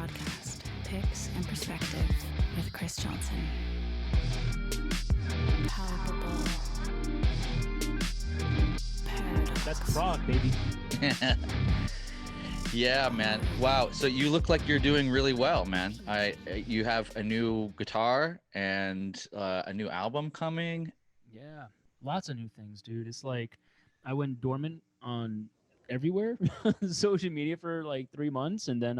podcast, Picks and Perspective with Chris Johnson. Palpable paradox. That's prog, baby. Yeah, man. Wow. So you look like you're doing really well, man. You have a new guitar and a new album coming. Yeah, lots of new things, dude. It's like I went dormant on everywhere, social media for like 3 months, and then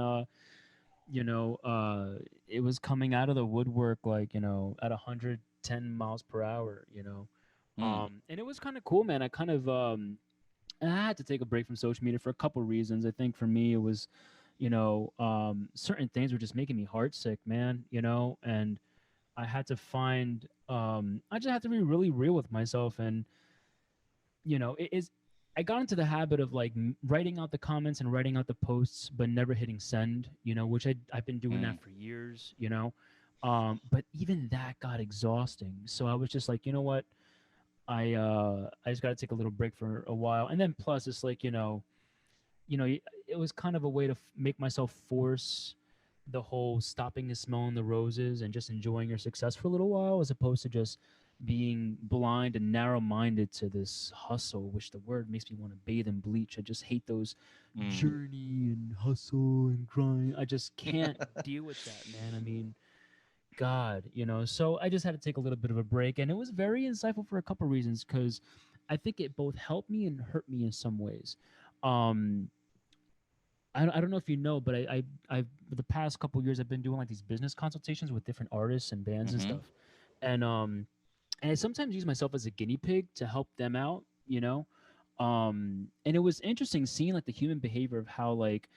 it was coming out of the woodwork like at 110 miles per hour. And it was kind of cool, man. I had to take a break from social media for a couple reasons. I think for me it was, certain things were just making me heartsick, man. And I had to find, I just had to be really real with myself, and it is. I got into the habit of like writing out the comments and writing out the posts, but never hitting send. Which I've been doing that for years. But even that got exhausting. So I was just like, you know what? I just got to take a little break for a while, and then plus it's like it was kind of a way to make myself force the whole stopping and smelling the roses and just enjoying your success for a little while, as opposed to just being blind and narrow-minded to this hustle, which the word makes me want to bathe in bleach. I just hate those journey and hustle and grind. I just can't deal with that, man. I mean, God, so I just had to take a little bit of a break, and it was very insightful for a couple reasons, because I think it both helped me and hurt me in some ways. I don't know if you know, but I've the past couple of years I've been doing like these business consultations with different artists and bands and stuff, and I sometimes use myself as a guinea pig to help them out, and it was interesting seeing like the human behavior of how like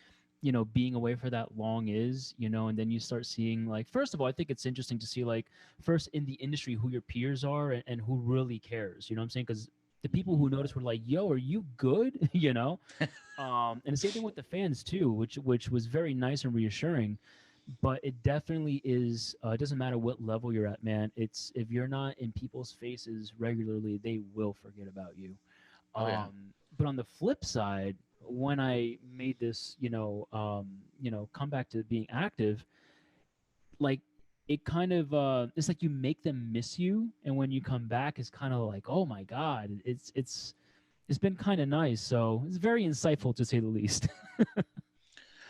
being away for that long is, and then you start seeing like, first of all, I think it's interesting to see like first in the industry who your peers are and who really cares, you know what I'm saying? Because the people who noticed were like, yo, are you good? And the same thing with the fans too, which was very nice and reassuring. But it definitely is, it doesn't matter what level you're at, man. It's if you're not in people's faces regularly, they will forget about you. But on the flip side, when I made this, come back to being active, like it kind of, it's like you make them miss you, and when you come back, it's kind of like, oh my God, it's been kind of nice. So it's very insightful to say the least.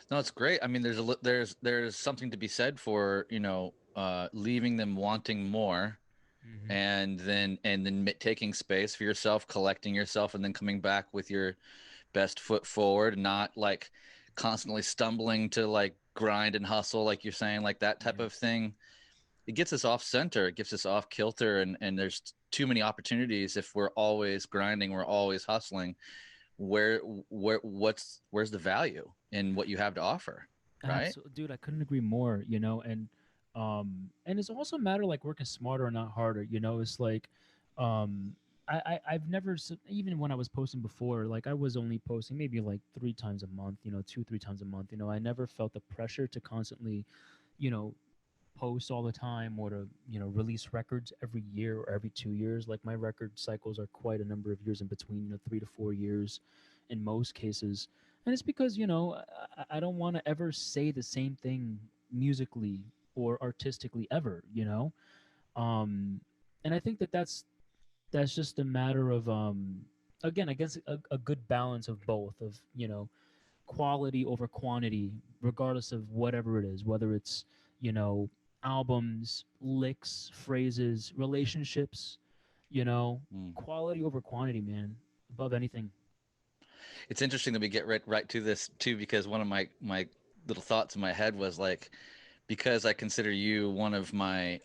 No, it's great. I mean, there's something to be said for leaving them wanting more, and then taking space for yourself, collecting yourself, and then coming back with your best foot forward, not like constantly stumbling to like grind and hustle, like you're saying, like that type of thing. It gets us off center, it gets us off kilter, and there's too many opportunities if we're always grinding, we're always hustling. Where's the value in what you have to offer, right? Dude, I couldn't agree more. And it's also a matter like working smarter and not harder. It's like I've never, even when I was posting before, like I was only posting maybe like 3 times a month, 2-3 times a month. I never felt the pressure to constantly, post all the time, or to release records every year or every 2 years. Like my record cycles are quite a number of years in between, 3 to 4 years in most cases. And it's because I don't want to ever say the same thing musically or artistically ever. And I think that's just a matter of again, I guess a good balance of both, of quality over quantity, regardless of whatever it is, whether it's albums, licks, phrases, relationships, quality over quantity, man, above anything. It's interesting that we get right to this too, because one of my little thoughts in my head was like, because I consider you one of my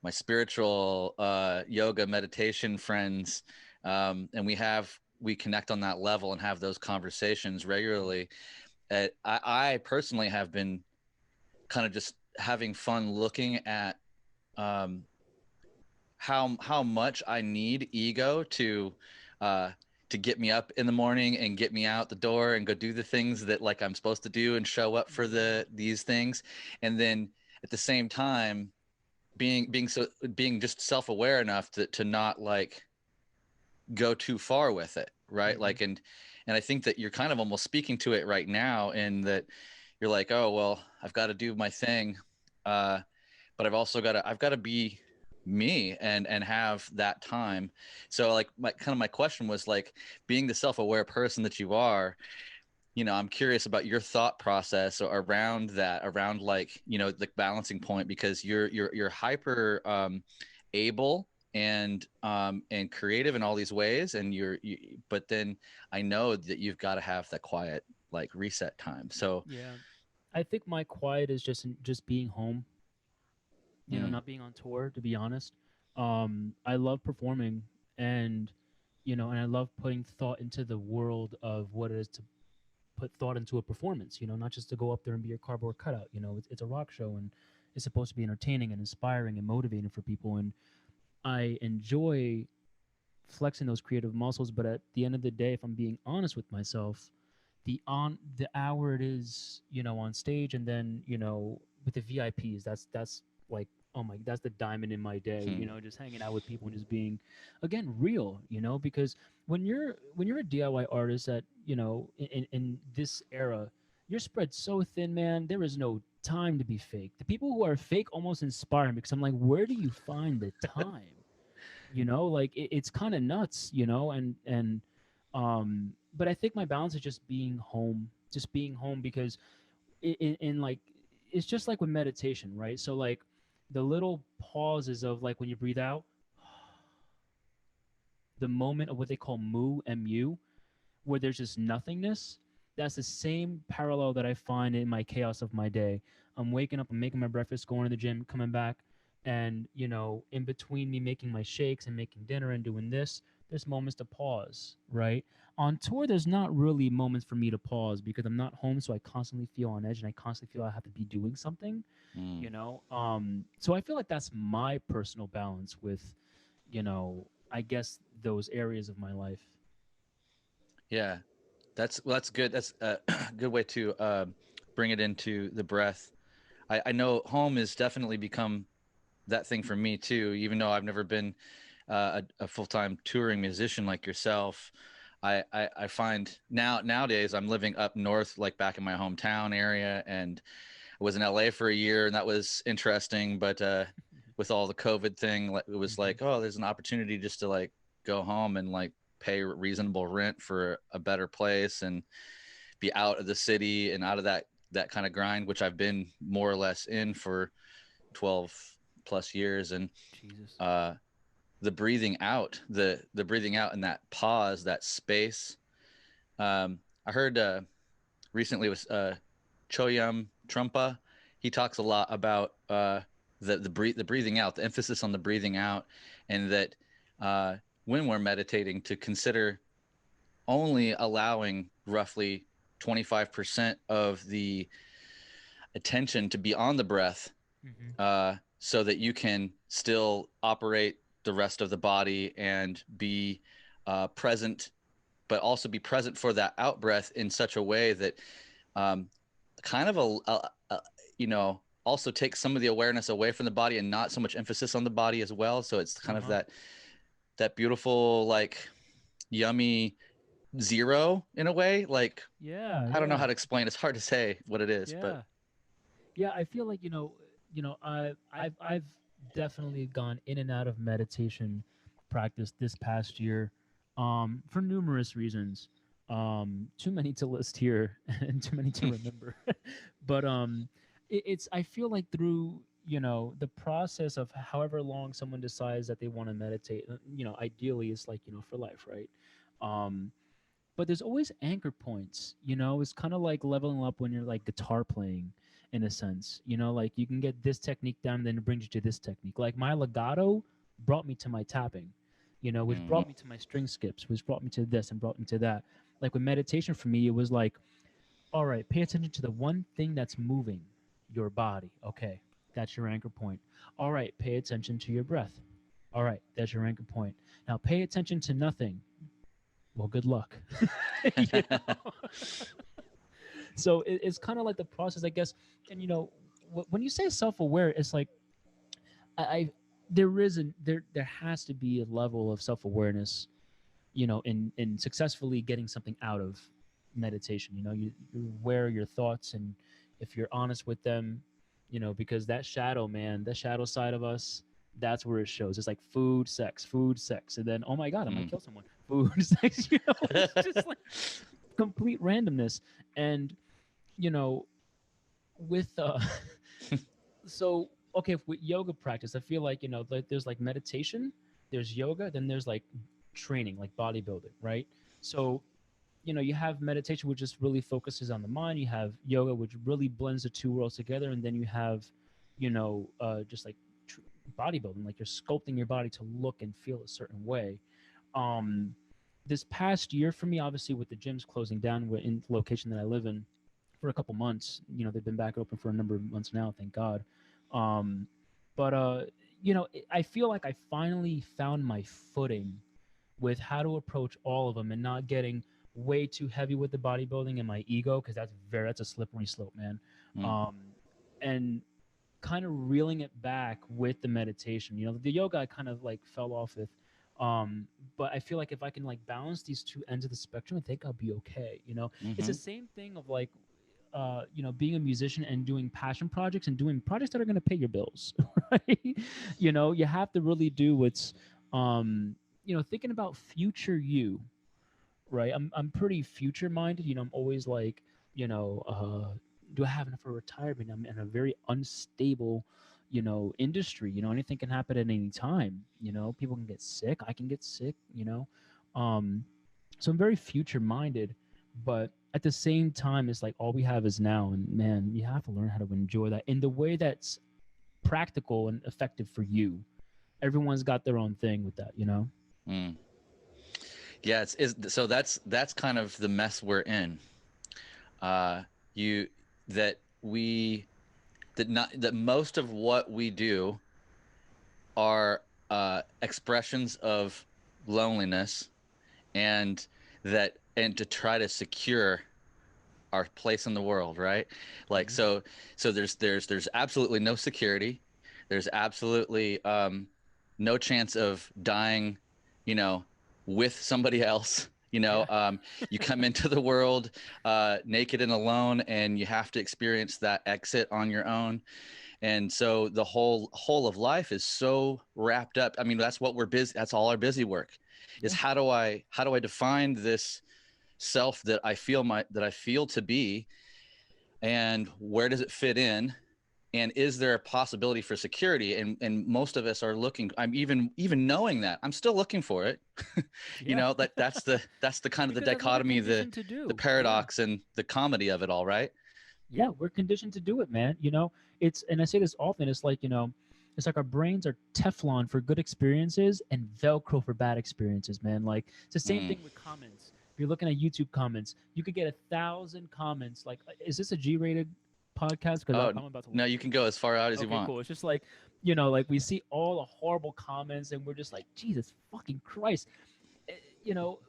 my spiritual yoga meditation friends, and we connect on that level and have those conversations regularly. I personally have been kind of just having fun looking at how much I need ego to get me up in the morning and get me out the door and go do the things that like I'm supposed to do and show up for these things, and then at the same time being just self-aware enough to not like go too far with it, right? Like and I think that you're kind of almost speaking to it right now, in that you're like, oh well, I've got to do my thing, uh, but I've got to be me and have that time. So like my question was like, being the self-aware person that you are, I'm curious about your thought process around that, around like, the balancing point, because you're hyper able and creative in all these ways, and but then I know that you've got to have that quiet like reset time. So, Yeah, I think my quiet is just being home. mm, Not being on tour. To be honest, I love performing, and and I love putting thought into the world of what it is to put thought into a performance. Not just to go up there and be your cardboard cutout. It's a rock show, and it's supposed to be entertaining and inspiring and motivating for people. And I enjoy flexing those creative muscles. But at the end of the day, if I'm being honest with myself, the hour it is, on stage, and then with the VIPs, that's like, oh my, that's the diamond in my day. hmm, Just hanging out with people and just being, again, real. Because when you're a DIY artist at in this era, you're spread so thin, man. There is no time to be fake. The people who are fake almost inspire me, because I'm like, where do you find the time? Like it's kind of nuts, but I think my balance is just being home, because in like, it's just like with meditation, right? So like the little pauses of like when you breathe out, the moment of what they call mu, where there's just nothingness. That's the same parallel that I find in my chaos of my day. I'm waking up, I'm making my breakfast, going to the gym, coming back, and in between me making my shakes and making dinner and doing this, there's moments to pause, right? On tour, there's not really moments for me to pause, because I'm not home, so I constantly feel on edge and I constantly feel I have to be doing something, mm. So I feel like that's my personal balance with, I guess, those areas of my life. Yeah, that's good. That's a good way to bring it into the breath. I know home has definitely become that thing for me too. Even though I've never been a full-time touring musician like yourself, I find nowadays I'm living up north, like back in my hometown area, and I was in LA for a year, and that was interesting. But with all the COVID thing, it was Hmm. like, oh, there's an opportunity just to like go home and like pay reasonable rent for a better place and be out of the city and out of that kind of grind, which I've been more or less in for 12 plus years. And Jesus. uh, the breathing out, the breathing out and that pause, that space. I heard recently was Choyam Trumpa. He talks a lot about the breathing out, the emphasis on the breathing out, and that when we're meditating, to consider only allowing roughly 25% of the attention to be on the breath, Hmm. so that you can still operate the rest of the body and be present, but also be present for that out breath in such a way that um, kind of also takes some of the awareness away from the body and not so much emphasis on the body as well. So it's kind of Uh-huh. that beautiful, like, yummy zero in a way. Like, Yeah, I don't know yeah, how to explain. It's hard to say what it is, but yeah, yeah. I feel like I've definitely gone in and out of meditation practice this past year, for numerous reasons. Too many to list here and too many to remember. But it's, I feel like, through the process of however long someone decides that they want to meditate. Ideally, it's like for life, right? Um, but there's always anchor points. It's kind of like leveling up when you're like guitar playing, in a sense. Like you can get this technique down, and then it brings you to this technique. Like my legato brought me to my tapping, which mm, brought me to my string skips, which brought me to this and brought me to that. Like with meditation, for me, it was like, all right, pay attention to the one thing that's moving your body. Okay, that's your anchor point. All right, pay attention to your breath. All right, that's your anchor point. Now pay attention to nothing. Well, good luck. you know? So it's kind of like the process, I guess. And when you say self-aware, it's like I there isn't there has to be a level of self-awareness, in successfully getting something out of meditation. You're aware of your thoughts, and if you're honest with them, because that shadow, man, that shadow side of us, that's where it shows. It's like food, sex, and then oh my god, I'm gonna Mm. kill someone. Food, sex, it's just like complete randomness. And you know, with so okay, with yoga practice, I feel like like there's like meditation, there's yoga, then there's like training, like bodybuilding, right? So you have meditation, which just really focuses on the mind. You have yoga, which really blends the two worlds together, and then you have just like tr- bodybuilding, like you're sculpting your body to look and feel a certain way. um this past year for me, obviously with the gyms closing down in the location that I live in for a couple months, they've been back open for a number of months now, thank God. um but I feel like I finally found my footing with how to approach all of them and not getting way too heavy with the bodybuilding and my ego, because that's a slippery slope, man. Mm. um and kind of reeling it back with the meditation. The yoga I kind of like fell off with. But I feel like if I can like balance these two ends of the spectrum, I think I'll be okay. It's the Mm-hmm. same thing of like being a musician and doing passion projects and doing projects that are going to pay your bills, right? You have to really do what's thinking about future you, right? I'm pretty future minded. I'm always like, do I have enough for retirement? I'm in a very unstable, industry. Anything can happen at any time. People can get sick. I can get sick. Um, so I'm very future minded, but at the same time, it's like all we have is now, and man, you have to learn how to enjoy that in the way that's practical and effective for you. Everyone's got their own thing with that. Mm. Yeah, so that's kind of the mess we're in. Uh, you that we that not that most of what we do are expressions of loneliness, and and to try to secure our place in the world, right? Like, Mhm. so there's absolutely no security. There's absolutely no chance of dying, you know, with somebody else. Yeah. You come into the world naked and alone, and you have to experience that exit on your own. And so the whole of life is so wrapped up. I mean, that's what we're busy. That's all our busy work is. Yeah. How do I define this self that I feel to be, and where does it fit in, and is there a possibility for security? And most of us are looking. I'm even knowing that, I'm still looking for it. Yeah. That's the kind of the Because that's what we're dichotomy, the conditioned to do. the Yeah. paradox and the comedy of it all, right? Yeah, we're conditioned to do it, man. And I say this often, it's like, it's like our brains are Teflon for good experiences and Velcro for bad experiences, man. Like it's the same Mm. thing with comments. If you're looking at YouTube comments, you could get 1,000 comments. Like, is this a G-rated podcast? Because Oh I'm about to no, look. you can go as far out as you Okay, want. cool. It's just like, like we see all the horrible comments and we're just like, Jesus fucking Christ.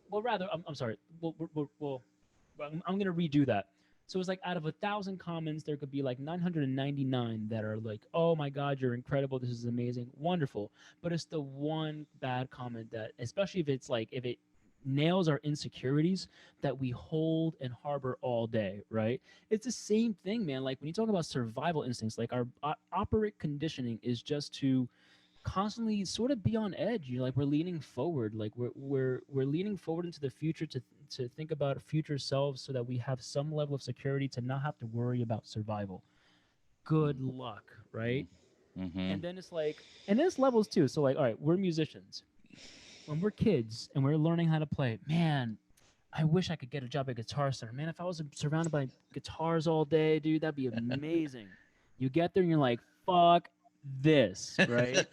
Well, rather, I'm sorry. I'm going to redo that. So it's like out of 1,000 comments, there could be like 999 that are like, "Oh my God, you're incredible! This is amazing, wonderful." But it's the one bad comment that, especially if it nails our insecurities that we hold and harbor all day, right? It's the same thing, man. Like when you talk about survival instincts, like our operant conditioning is just to constantly sort of be on edge. Like we're leaning forward, like we're leaning forward into the future to think about future selves so that we have some level of security to not have to worry about survival. Good luck, right? Mm-hmm. And then it's like, and there's levels too. So like, all right, we're musicians. When we're kids and we're learning how to play, man, I wish I could get a job at Guitar Center. Man, if I was surrounded by guitars all day, dude, that'd be amazing. You get there and you're like, fuck this, right?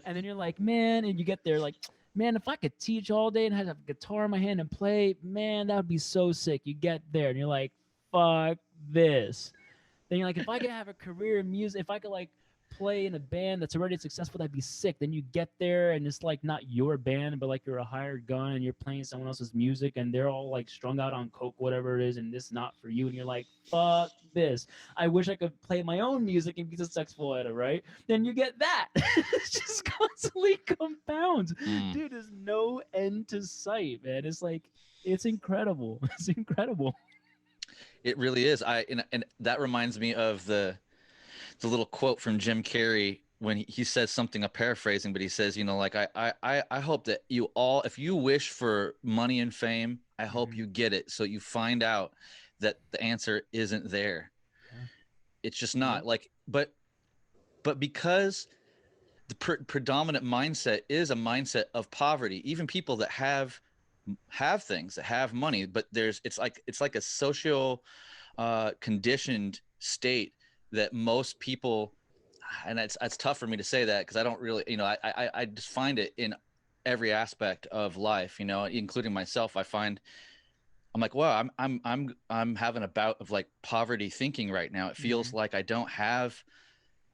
And then you're like, man, and you get there like, man, if I could teach all day and have a guitar in my hand and play, man, that would be so sick. You get there and you're like, fuck this. Then you're like, if I could have a career in music, if I could like play in a band that's already successful, that'd be sick. Then you get there and it's like not your band, but like you're a hired gun and you're playing someone else's music and they're all like strung out on coke, whatever it is, and this not for you. And you're like, fuck this. I wish I could play my own music and be successful at it, right? Then you get that. It's just constantly compounds. Mm. Dude, there's no end to sight, man. It's like, it's incredible. It's incredible. It really is. And that reminds me of the little quote from Jim Carrey when he says something, I'm paraphrasing, but he says, you know, like I hope that you all, if you wish for money and fame, I hope Mhm. you get it. So you find out that the answer isn't there. Yeah. It's just Yeah. not like, but because the predominant mindset is a mindset of poverty, even people that have things, that have money, but it's like a social conditioned state that most people, and it's tough for me to say that because I don't really, you know, I just find it in every aspect of life, you know, including myself. I'm like, wow, I'm having a bout of like poverty thinking right now. It feels Mhm. like I don't have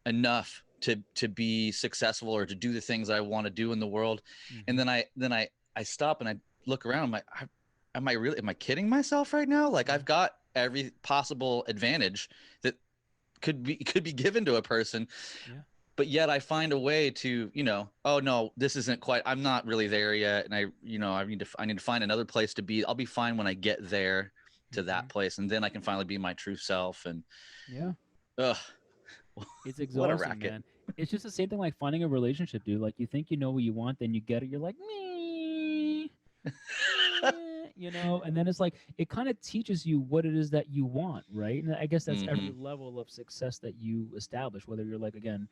enough to be successful or to do the things I want to do in the world. And Mhm. then I stop and I look around. I'm like, am I kidding myself right now? Like Yeah. I've got every possible advantage that could be given to a person, Yeah. but yet I find a way to, you know, oh no, this isn't quite, I'm not really there yet. And I need to find another place to be. I'll be fine when I get there to that Mhm. place. And then I can finally be my true self. And, Yeah. ugh, It's what a exhausting, racket. man. It's just the same thing like finding a relationship, dude. Like you think you know what you want, then you get it. You're like, me. You know, and then it's like it kind of teaches you what it is that you want, right? And I guess that's every Hmm. level of success that you establish, whether you're like again,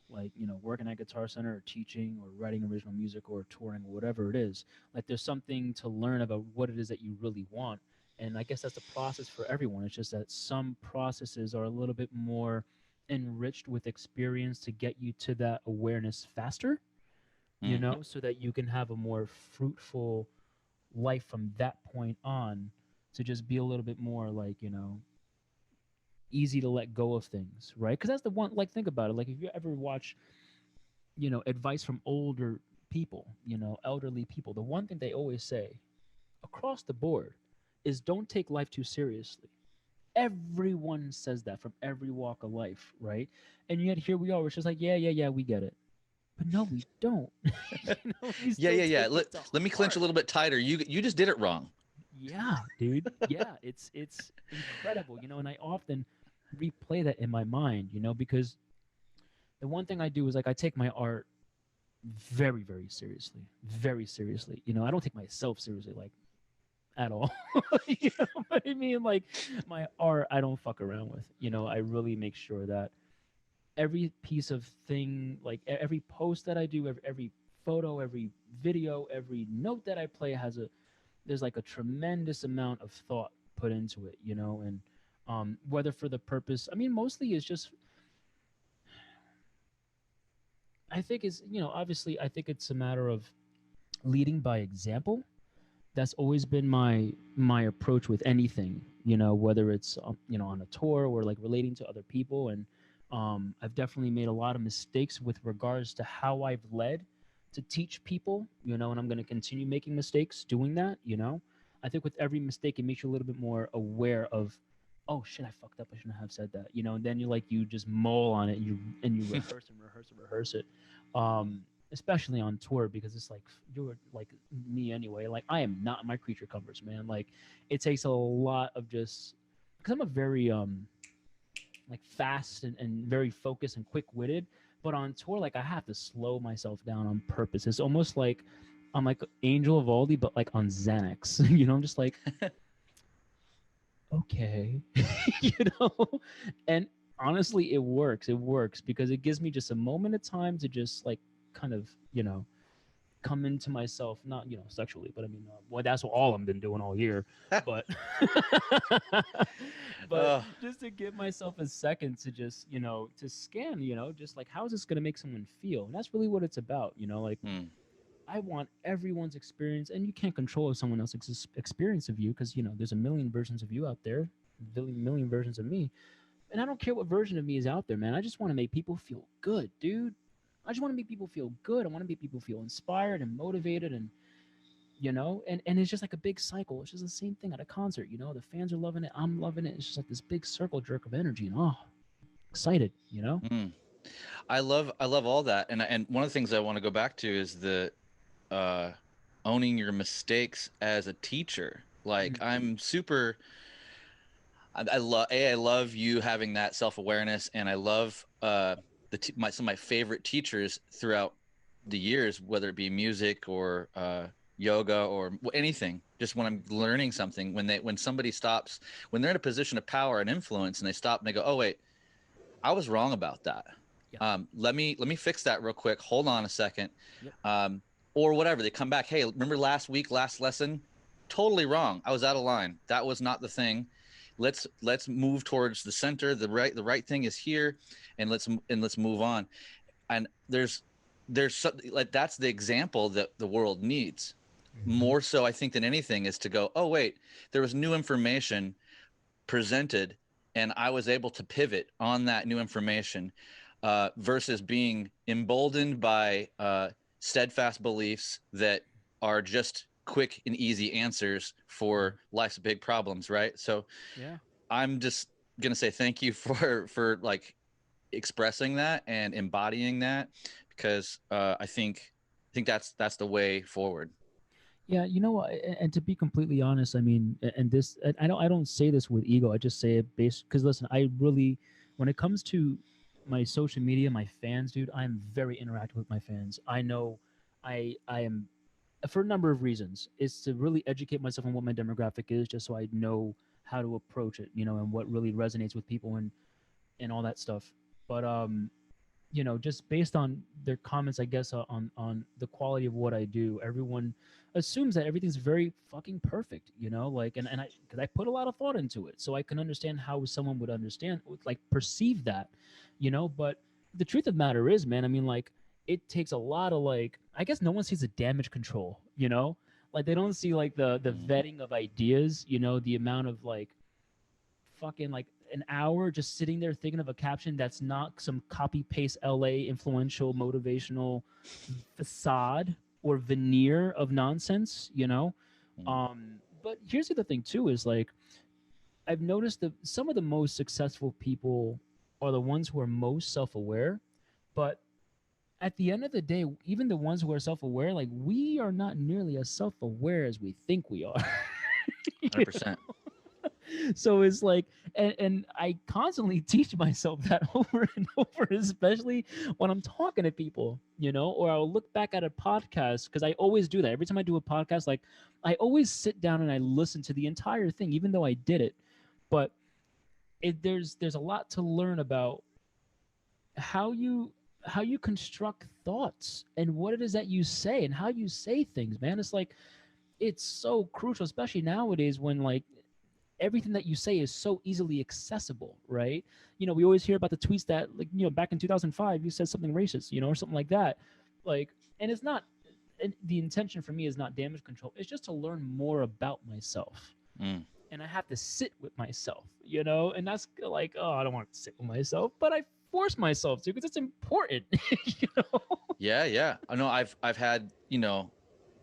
like working at Guitar Center or teaching or writing original music or touring or whatever it is. Like there's something to learn about what it is that you really want, and I guess that's the process for everyone. It's just that some processes are a little bit more enriched with experience to get you to that awareness faster, Hmm. so that you can have a more fruitful life from that point on, to just be a little bit more like easy to let go of things, right? Because that's the one, like, think about it, like if you ever watch advice from older people, elderly people, the one thing they always say across the board is don't take life too seriously. Everyone says that from every walk of life, right? And yet here we are, we're just like, yeah, yeah, yeah, we get it. But no, we don't. We Yeah, still yeah, yeah. take it to Let me clinch a heart. little bit tighter. You just did it wrong. Yeah, dude. Yeah, it's incredible, and I often replay that in my mind, because the one thing I do is like I take my art very, very seriously. Very seriously. I don't take myself seriously like at all. You know what I mean? Like my art I don't fuck around with. I really make sure that every piece of thing, like every post that I do, every photo, every video, every note that I play there's like a tremendous amount of thought put into it, and whether for the purpose, I mean, mostly it's just, I think is, obviously, I think it's a matter of leading by example. That's always been my approach with anything, whether it's on a tour or like relating to other people. And I've definitely made a lot of mistakes with regards to how I've led to teach people, and I'm going to continue making mistakes doing that. I think with every mistake it makes you a little bit more aware of, oh shit, I fucked up, I shouldn't have said that, and then you just mull on it, and you rehearse and rehearse and rehearse it. Especially on tour, because it's like you're like me anyway. Like I am not in my creature comforts, man. Like it takes a lot of just, because I'm a very like fast and very focused and quick witted. But on tour, like I have to slow myself down on purpose. It's almost like I'm like Angel Vivaldi, but like on Xanax. I'm just like, okay, you know. And honestly, it works. It works because it gives me just a moment of time to just like kind of come into myself, not sexually, but I mean, well, that's all I've been doing all year, but but Oh, just to give myself a second to just to scan, just like how is this going to make someone feel, and that's really what it's about, like hmm. I want everyone's experience, and you can't control someone else's experience of you, because there's a million versions of you out there, million versions of me, and I don't care what version of me is out there, man. I just want to make people feel good, dude. I just want to make people feel good. I want to make people feel inspired and motivated, and and it's just like a big cycle. It's just the same thing at a concert. The fans are loving it. I'm loving it. It's just like this big circle jerk of energy, and excited. Hmm. I love all that, and one of the things I want to go back to is the uh, owning your mistakes as a teacher. Like Mm-hmm. I'm super. I love you having that self-awareness, and I love some of my favorite teachers throughout the years, whether it be music or yoga or anything. Just when I'm learning something, when somebody stops, when they're in a position of power and influence, and they stop and they go, "Oh wait, I was wrong about that. Yeah. Let me fix that real quick. Hold on a second." Yep. Or whatever. They come back, "Hey, remember last week, last lesson? Totally wrong. I was out of line. That was not the thing. Let's move towards the center. The right thing is here, and let's move on." And there's something like that's the example that the world needs more so, I think, than anything, is to go, "Oh wait, there was new information presented, and I was able to pivot on that new information," versus being emboldened by steadfast beliefs that are just quick and easy answers for life's big problems, right? So Yeah. I'm just gonna say thank you for like expressing that and embodying that, because I think that's the way forward. Yeah, you know what? And to be completely honest, I mean, and this, and I don't say this with ego. I just say it based because listen, I really, when it comes to my social media, my fans, dude, I'm very interactive with my fans. I know, I am, for a number of reasons. It's to really educate myself on what my demographic is, just so I know how to approach it, and what really resonates with people and all that stuff. But just based on their comments, I guess, on the quality of what I do, everyone assumes that everything's very fucking perfect, like, and I because I put a lot of thought into it, so I can understand how someone would understand, like, perceive that, But the truth of the matter is, man, I mean, like, it takes a lot of, like, I guess no one sees the damage control, like they don't see like the vetting of ideas, the amount of like fucking like an hour just sitting there thinking of a caption that's not some copy paste LA influential motivational facade or veneer of nonsense. But here's the other thing too is like I've noticed that some of the most successful people are the ones who are most self-aware, but at the end of the day, even the ones who are self-aware, like we are not nearly as self-aware as we think we are. You 100%. so it's like and I constantly teach myself that over and over, especially when I'm talking to people, or I'll look back at a podcast, because I always do that every time I do a podcast. Like, I always sit down and I listen to the entire thing, even though I did it. But there's a lot to learn about how you construct thoughts and what it is that you say and how you say things, man. It's like, it's so crucial, especially nowadays when, like, everything that you say is so easily accessible, right? We always hear about the tweets that, like, back in 2005, you said something racist, or something like that. Like, and it's not, and the intention for me is not damage control. It's just to learn more about myself. Mm. And I have to sit with myself, and that's like, oh, I don't want to sit with myself, but I force myself to, because it's important, you know? Yeah. I know I've had,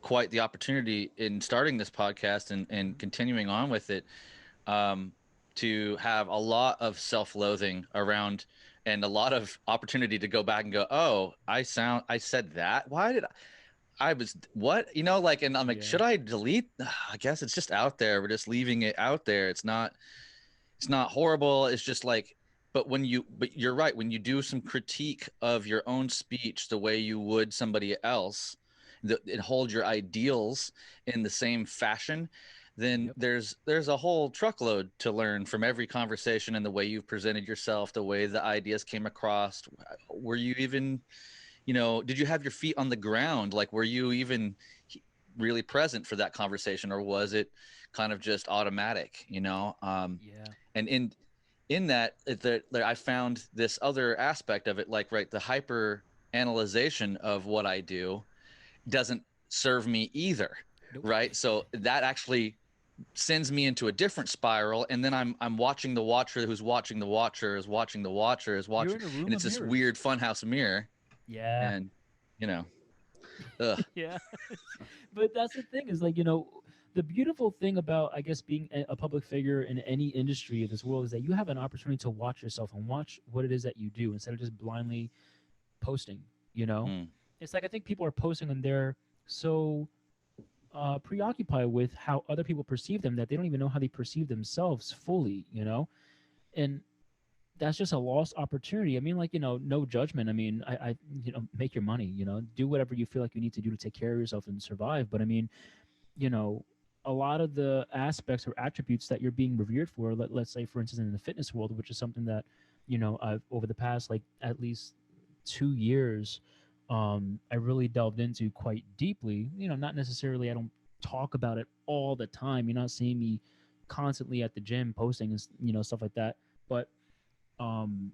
quite the opportunity in starting this podcast and continuing on with it, um, to have a lot of self-loathing around, and a lot of opportunity to go back and go, "Oh, I said that. Why did I was what?" Like, and I'm like, Yeah. "Should I delete?" I guess it's just out there. We're just leaving it out there. It's not horrible. It's just like, but you're right. When you do some critique of your own speech the way you would somebody else, and hold your ideals in the same fashion, then Yep. there's a whole truckload to learn from every conversation, and the way you've presented yourself, the way the ideas came across. Were you even, did you have your feet on the ground? Like, were you even really present for that conversation, or was it kind of just automatic? Yeah. And in that, I found this other aspect of it, like, right, the hyper analyzation of what I do doesn't serve me either, Nope. right? So that actually sends me into a different spiral, and then I'm watching the watcher who's watching the watcher is watching the watcher is You're watching, in a room and of it's this mirrors. weird funhouse mirror. Yeah. And you know ugh. Yeah. But that's the thing, is like, the beautiful thing about, I guess, being a public figure in any industry of this world is that you have an opportunity to watch yourself and watch what it is that you do, instead of just blindly posting. Mm. It's like, I think people are posting and they're so preoccupied with how other people perceive them that they don't even know how they perceive themselves fully, you know? And that's just a lost opportunity. I mean, like, no judgment. I mean, make your money, do whatever you feel like you need to do to take care of yourself and survive. But I mean, you know, a lot of the aspects or attributes that you're being revered for, let's say, for instance, in the fitness world, which is something that, I've over the past, like, at least 2 years, I really delved into quite deeply. Not necessarily, I don't talk about it all the time. You're not seeing me constantly at the gym posting and, stuff like that. But um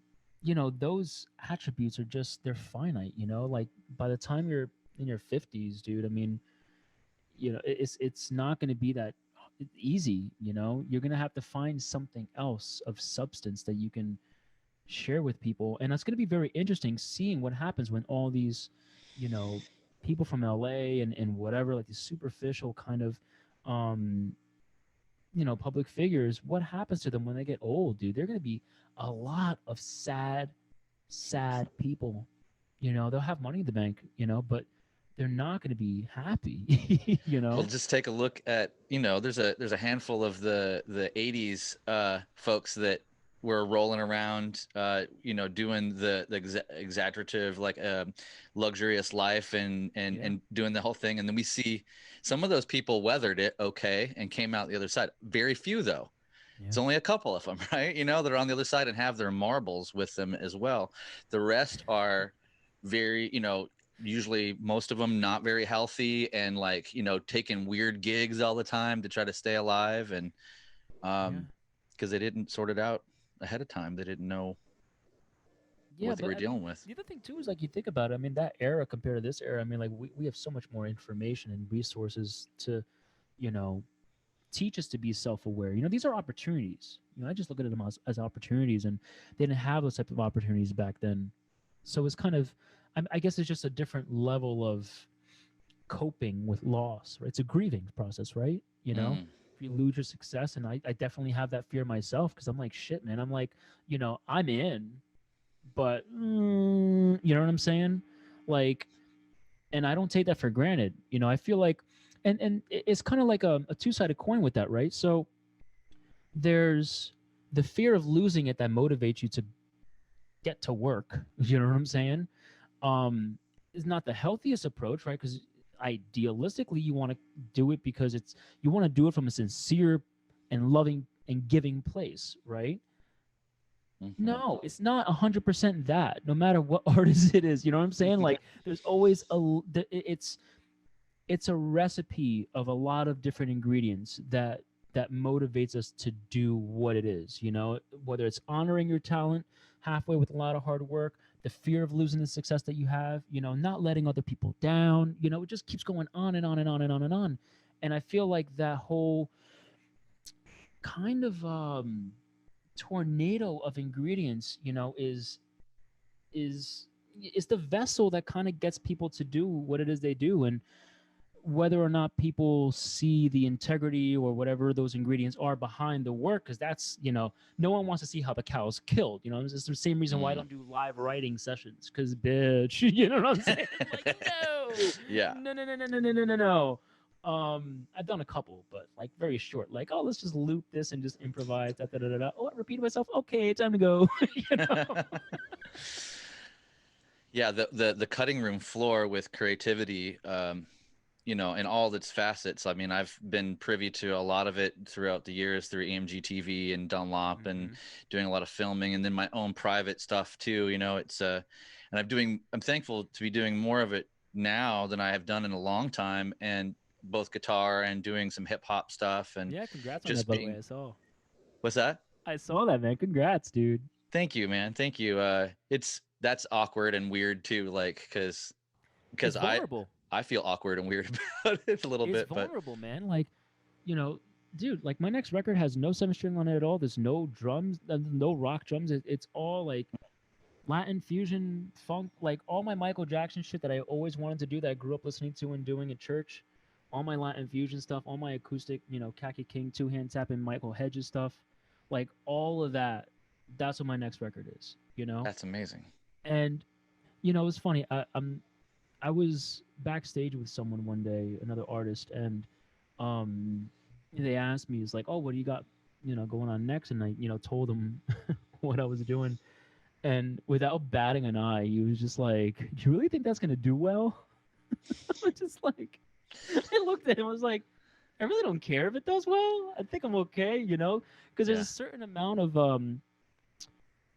those attributes are just, they're finite, like by the time you're in your 50s, dude. I mean, it's not going to be that easy. You're going to have to find something else of substance that you can share with people, and that's going to be very interesting seeing what happens when all these you know people from LA and whatever, like these superficial kind of um public figures, what happens to them when they get old, dude? They're going to be a lot of sad people. They'll have money in the bank, but they're not going to be happy. Well, just take a look at, there's a handful of the 80s folks that were rolling around, doing the exaggerative, like luxurious life and doing the whole thing. And then we see some of those people weathered it okay and came out the other side. Very few, though. It's only a couple of them, right? That are on the other side and have their marbles with them as well. The rest are very, usually most of them not very healthy and, like, taking weird gigs all the time to try to stay alive. And because they didn't sort it out ahead of time. They didn't know what they were dealing with. The other thing too is, like, you think about it, I mean, that era compared to this era, I mean, like, we have so much more information and resources to, you know, teach us to be self-aware. These are opportunities. I just look at them as opportunities, and they didn't have those type of opportunities back then. So it's kind of, I guess it's just a different level of coping with loss, right? It's a grieving process, right? If you lose your success, and I definitely have that fear myself, because I'm like, shit, man. I'm like, I'm in, but you know what I'm saying? Like, and I don't take that for granted. I feel like, and it's kind of like a two-sided coin with that, right? So there's the fear of losing it that motivates you to get to work. You know what I'm saying? Is not the healthiest approach, right? Because idealistically, you want to do it because you want to do it from a sincere and loving and giving place, right? No, it's not 100% that. No matter what artist it is, you know what I'm saying? Like, there's always it's a recipe of a lot of different ingredients that motivates us to do what it is. Whether it's honoring your talent halfway with a lot of hard work, the fear of losing the success that you have, not letting other people down. It just keeps going on and on and on and on and on. And I feel like that whole kind of tornado of ingredients, is the vessel that kind of gets people to do what it is they do. And whether or not people see the integrity or whatever those ingredients are behind the work, because that's, no one wants to see how the cow's killed. It's the same reason why I don't do live writing sessions, because, bitch, you know what I'm saying? Like, no, yeah, no. I've done a couple, but, like, very short. Like, oh, let's just loop this and just improvise. Da, da, da, da, da. Oh, I repeated myself. Okay, time to go. Yeah, the cutting room floor with creativity, in all its facets. I mean, I've been privy to a lot of it throughout the years through EMG TV and Dunlop, and doing a lot of filming, and then my own private stuff too. It's and I'm thankful to be doing more of it now than I have done in a long time, and both guitar and doing some hip hop stuff. And congrats just on that, by the way. I saw. What's that? I saw that, man. Congrats, dude. Thank you, man. Thank you. That's awkward and weird too, like, because I feel awkward and weird about it a little bit. It's vulnerable, man. Like, dude, like, my next record has no 7-string on it at all. There's no drums, no rock drums. It's all, like, Latin fusion, funk, like, all my Michael Jackson shit that I always wanted to do, that I grew up listening to and doing at church. All my Latin fusion stuff, all my acoustic, Khaki King, two-hand tapping, Michael Hedges stuff. Like, all of that, that's what my next record is, That's amazing. And, it's funny. I was backstage with someone one day, another artist, and um, they asked me, "It's like, oh, what do you got, going on next?" And I, told them what I was doing, and without batting an eye, he was just like, "Do you really think that's gonna do well?" I was just like, I looked at him, I was like, I really don't care if it does well. I think I'm okay, because there's a Yeah. certain amount of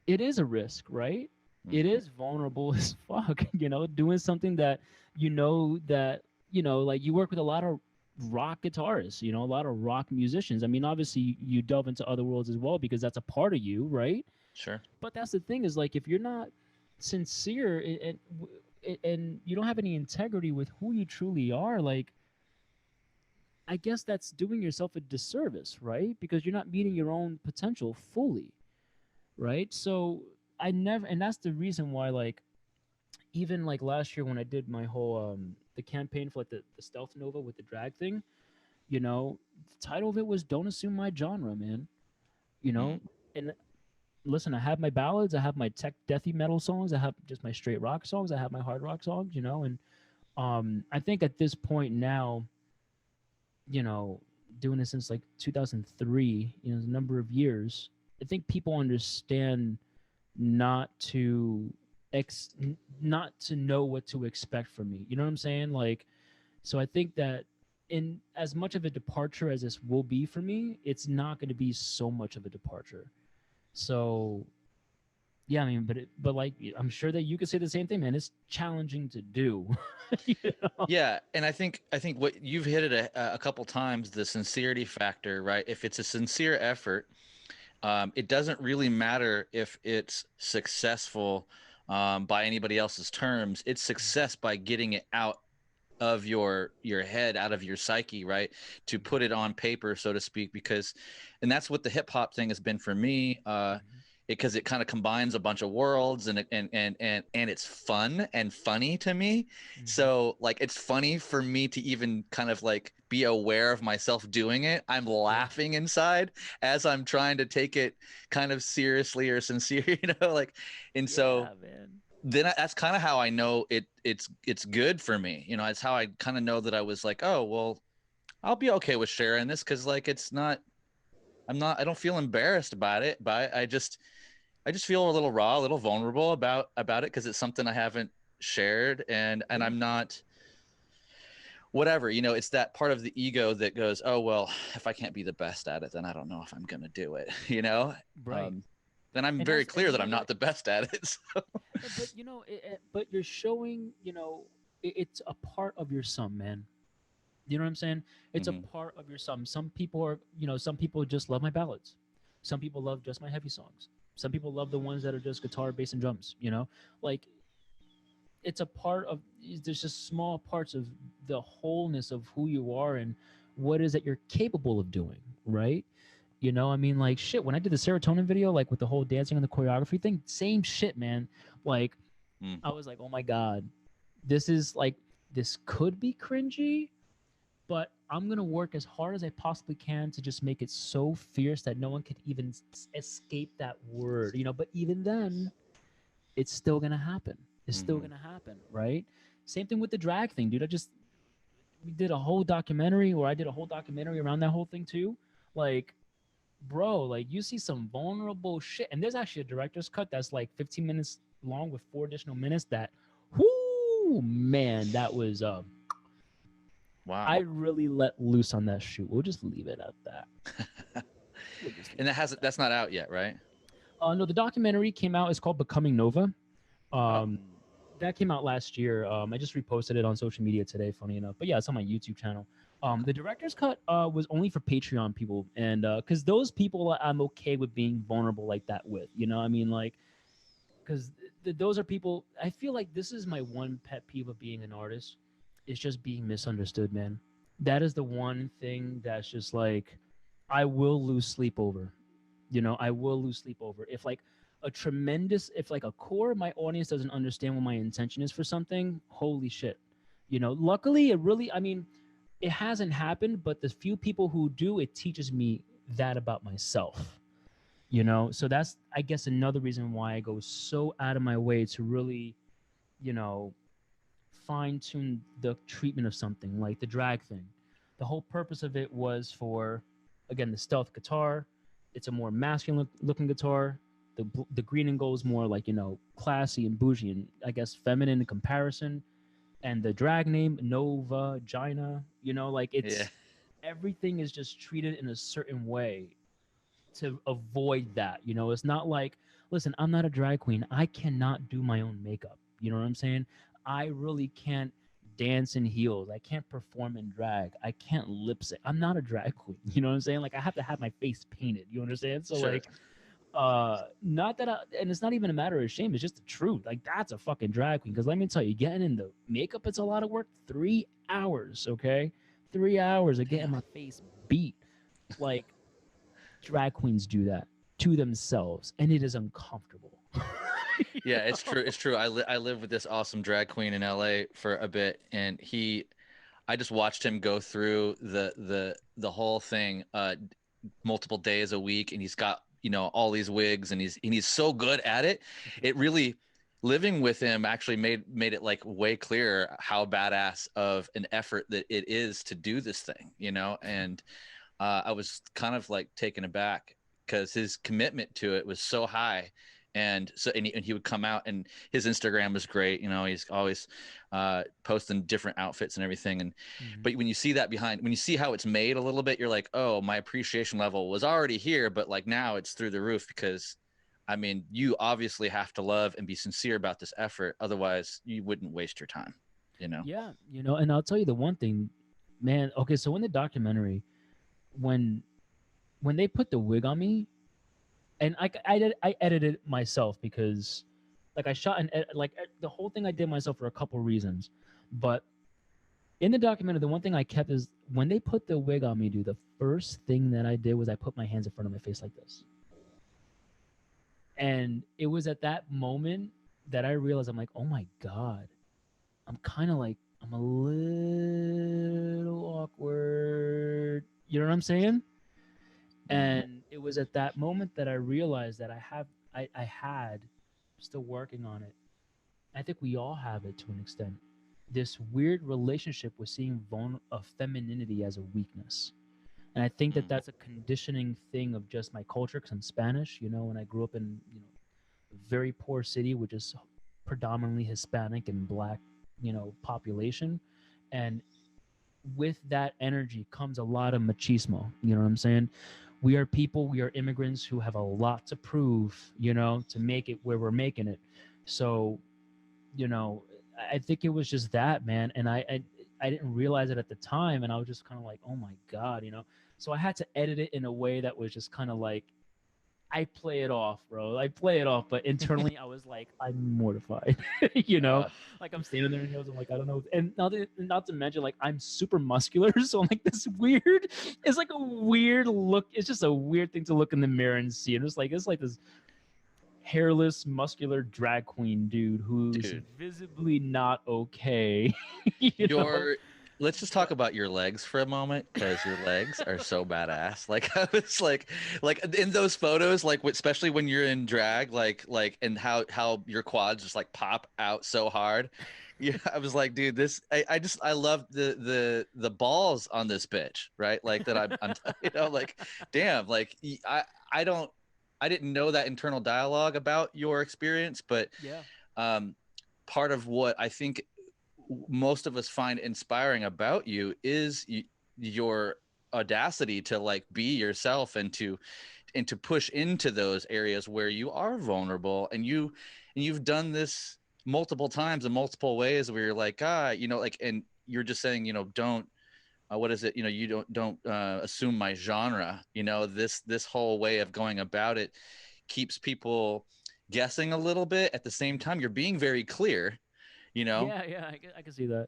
it is a risk, right? It Mhm. is vulnerable as fuck, doing something that that like you work with a lot of rock guitarists, a lot of rock musicians. I mean, obviously you delve into other worlds as well because that's a part of you, right? Sure. But that's the thing is like if you're not sincere and you don't have any integrity with who you truly are, like I guess that's doing yourself a disservice, right? Because you're not meeting your own potential fully, right? So I never, and that's the reason why, like, even like last year when I did my whole the campaign for like the stealth nova with the drag thing, the title of it was "Don't Assume My Genre," man. You Mm. know, and listen, I have my ballads, I have my tech deathy metal songs, I have just my straight rock songs, I have my hard rock songs, and I think at this point now, you know, doing this since like 2003, a number of years, I think people understand not to not to know what to expect from me. You know what I'm saying? Like, so I think that in as much of a departure as this will be for me, it's not going to be so much of a departure. So yeah, I mean, but like I'm sure that you could say the same thing, man. It's challenging to do. you know? Yeah, and I think what you've hit it a couple times, the sincerity factor, right? If it's a sincere effort, it doesn't really matter if it's successful by anybody else's terms. It's success by getting it out of your head, out of your psyche, right? To put it on paper, so to speak, because, and that's what the hip hop thing has been for me. Because it kind of combines a bunch of worlds, and it's fun and funny to me. Mm-hmm. So like it's funny for me to even kind of like be aware of myself doing it. I'm Yeah. laughing inside as I'm trying to take it kind of seriously or sincere, like, and so Yeah, man. then that's kind of how I know it's good for me. It's how I kind of know that I was like, oh well, I'll be okay with sharing this because like it's not. I don't feel embarrassed about it, but I just feel a little raw, a little vulnerable about it because it's something I haven't shared, and Yeah. I'm not whatever. It's that part of the ego that goes, oh well, if I can't be the best at it, then I don't know if I'm gonna do it. Right. Then I'm And very that's and clear you that know I'm what? not the best at it. So. But but you're showing, it's a part of your sum, man. You know what I'm saying? It's a Mhm. part of your sum. Some people are, some people just love my ballads. Some people love just my heavy songs. Some people love the ones that are just guitar, bass, and drums. Like it's a part of. There's just small parts of the wholeness of who you are and what is that you're capable of doing, right? I mean, like shit. When I did the serotonin video, like with the whole dancing and the choreography thing, same shit, man. Like Mm. I was like, oh my god, this is like this could be cringy, but I'm gonna work as hard as I possibly can to just make it so fierce that no one could even escape that word, But even then, it's still gonna happen. It's still Mhm. gonna happen, right? Same thing with the drag thing, dude. We did a whole documentary, or I did a whole documentary around that whole thing too. Like, bro, like you see some vulnerable shit, and there's actually a director's cut that's like 15 minutes long with 4 additional minutes. That, whoo, man, that was I Wow. really let loose on that shoot. We'll just leave it at that. We'll just And leave it at that. that's not out yet, right? No, the documentary came out. It's called Becoming Nova. Oh. Um, that came out last year. I just reposted it on social media today. Funny enough, but yeah, it's on my YouTube channel. The director's cut was only for Patreon people, and because those people I'm okay with being vulnerable like that with. I mean, like, because those are people. I feel like this is my one pet peeve of being an artist. It's just being misunderstood, man. That is the one thing that's just like I will lose sleep over. I will lose sleep over. If like a core of my audience doesn't understand what my intention is for something, holy shit. Luckily I mean, it hasn't happened, but the few people who do, it teaches me that about myself. So that's, I guess, another reason why I go so out of my way to really, you know, fine tune the treatment of something like the drag thing. The whole purpose of it was for, again, the stealth guitar. It's a more masculine looking guitar. The green and gold is more like, you know, classy and bougie and I guess feminine in comparison. And the drag name Nova Gina, you know, like Yeah. it's everything is just treated in a certain way to avoid that. You know, it's not like, listen, I'm not a drag queen. I cannot do my own makeup. You know what I'm saying? I really can't dance in heels. I can't perform in drag. I can't lip sync. I'm not a drag queen. You know what I'm saying? Like I have to have my face painted. You understand? So Sure. like not that and it's not even a matter of shame, it's just the truth. Like that's a fucking drag queen, because let me tell you, getting in the makeup, it's a lot of work. 3 hours, okay? 3 hours of getting Damn. my face beat. Like drag queens do that to themselves and it is uncomfortable. Yeah, it's true. It's true. I live with this awesome drag queen in LA for a bit, and I just watched him go through the whole thing multiple days a week, and he's got, you know, all these wigs, and he's so good at it. It really, living with him actually made it like way clearer how badass of an effort that it is to do this thing, you know. And I was kind of like taken aback because his commitment to it was so high. And so, and he would come out, and his Instagram was great. You know, he's always posting different outfits and everything. And but when you see that when you see how it's made a little bit, you're like, oh, my appreciation level was already here, but like now it's through the roof, because I mean, you obviously have to love and be sincere about this effort. Otherwise, you wouldn't waste your time, you know? Yeah, you know, and I'll tell you the one thing, man. Okay, so in the documentary, when they put the wig on me, and I edited it myself because like I shot and the whole thing I did myself for a couple reasons. But in the documentary, the one thing I kept is when they put the wig on me, dude, the first thing that I did was I put my hands in front of my face like this. And it was at that moment that I realized, I'm like, oh my God, I'm kind of like, I'm a little awkward. You know what I'm saying? And it was at that moment that I realized that I had, still working on it. I think we all have it to an extent. This weird relationship with seeing femininity as a weakness. And I think that that's a conditioning thing of just my culture, because I'm Spanish, you know, and I grew up in, you know, a very poor city, which is predominantly Hispanic and black, you know, population. And with that energy comes a lot of machismo. You know what I'm saying? We are people, we are immigrants who have a lot to prove, you know, to make it where we're making it. So, you know, I think it was just that, man. And I didn't realize it at the time. And I was just kind of like, oh my God, you know? So I had to edit it in a way that was just kind of like, I play it off, bro. I play it off, but internally I was like, I'm mortified, you know, like I'm standing there in heels. I'm like, I don't know. And not to mention, like I'm super muscular, so I'm like this weird. It's like a weird look. It's just a weird thing to look in the mirror and see. And it's like this hairless, muscular drag queen dude who's visibly not okay. you know? Let's just talk about your legs for a moment, because your legs are so badass. Like I was like in those photos, like especially when you're in drag, and how your quads just like pop out so hard. Yeah, I was like, dude, I love the balls on this bitch, right? Like that I'm you know, like, damn, like I didn't know that internal dialogue about your experience, but yeah, part of what I think most of us find inspiring about you is your audacity to like be yourself, and to push into those areas where you are vulnerable, and you've done this multiple times in multiple ways where you're like, you know, like, and you're just saying, you know, don't what is it, you know, you don't assume my genre, you know, this whole way of going about it keeps people guessing a little bit. At the same time, you're being very clear, you know. yeah, I can see that.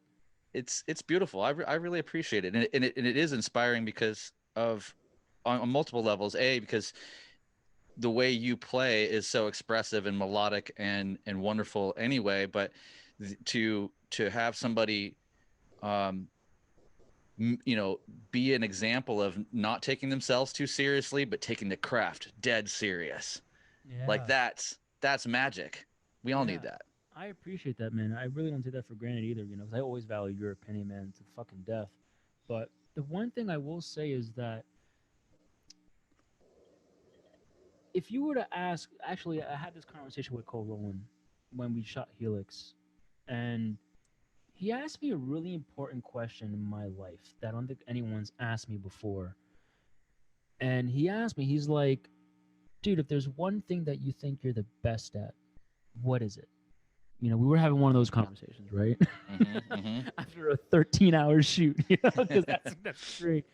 It's beautiful. I really appreciate it. And it is inspiring because of on multiple levels. Because the way you play is so expressive and melodic and wonderful anyway, but to have somebody you know, be an example of not taking themselves too seriously, but taking the craft dead serious. Yeah. Like that's magic. We all need that. I appreciate that, man. I really don't take that for granted either, you know, because I always value your opinion, man, to fucking death. But the one thing I will say is that if you were to ask, actually, I had this conversation with Cole Rowan when we shot Helix, and he asked me a really important question in my life that I don't think anyone's asked me before. And he asked me, he's like, dude, if there's one thing that you think you're the best at, what is it? You know, we were having one of those conversations, right? After a 13-hour shoot, you know, because that's great.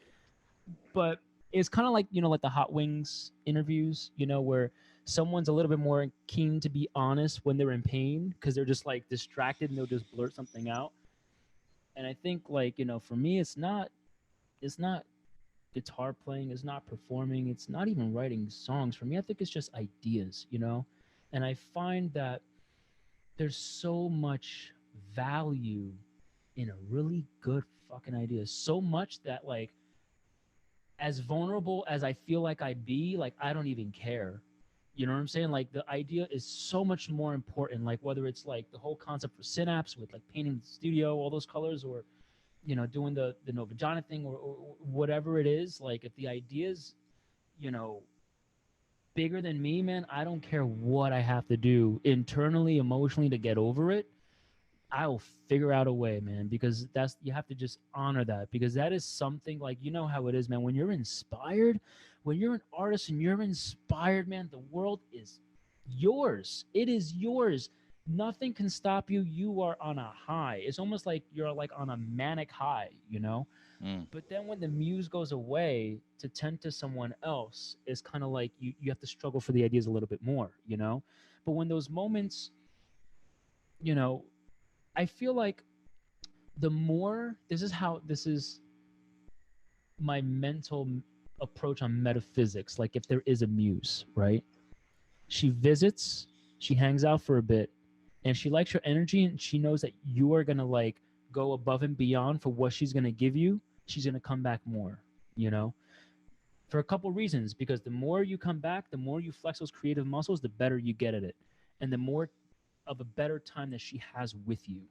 But it's kind of like, you know, like the Hot Wings interviews, you know, where someone's a little bit more keen to be honest when they're in pain because they're just like distracted and they'll just blurt something out. And I think, like, you know, for me, it's not guitar playing, it's not performing, it's not even writing songs. For me, I think it's just ideas, you know. And I find that there's so much value in a really good fucking idea. So much that, like, as vulnerable as I feel like I'd be, like, I don't even care. You know what I'm saying? Like, the idea is so much more important. Like, whether it's like the whole concept for Synapse with like painting the studio, all those colors, or, you know, doing the Nova Vagina thing, or whatever it is. Like, if the idea's, you know, bigger than me, man, I don't care what I have to do internally, emotionally to get over it. I'll figure out a way, man, because that's, you have to just honor that, because that is something, like, you know how it is, man. When you're inspired, when you're an artist and you're inspired, man, the world is yours. It is yours. Nothing can stop you. You are on a high. It's almost like you're like on a manic high, you know? Mm. But then when the muse goes away to tend to someone else, it's kind of like you have to struggle for the ideas a little bit more, you know? But when those moments, you know, I feel like the more, this is my mental approach on metaphysics. Like, if there is a muse, right? She visits, she hangs out for a bit, and she likes your energy, and she knows that you are gonna like go above and beyond for what she's gonna give you. She's gonna come back more, you know, for a couple reasons. Because the more you come back, the more you flex those creative muscles, the better you get at it, and the more of a better time that she has with you,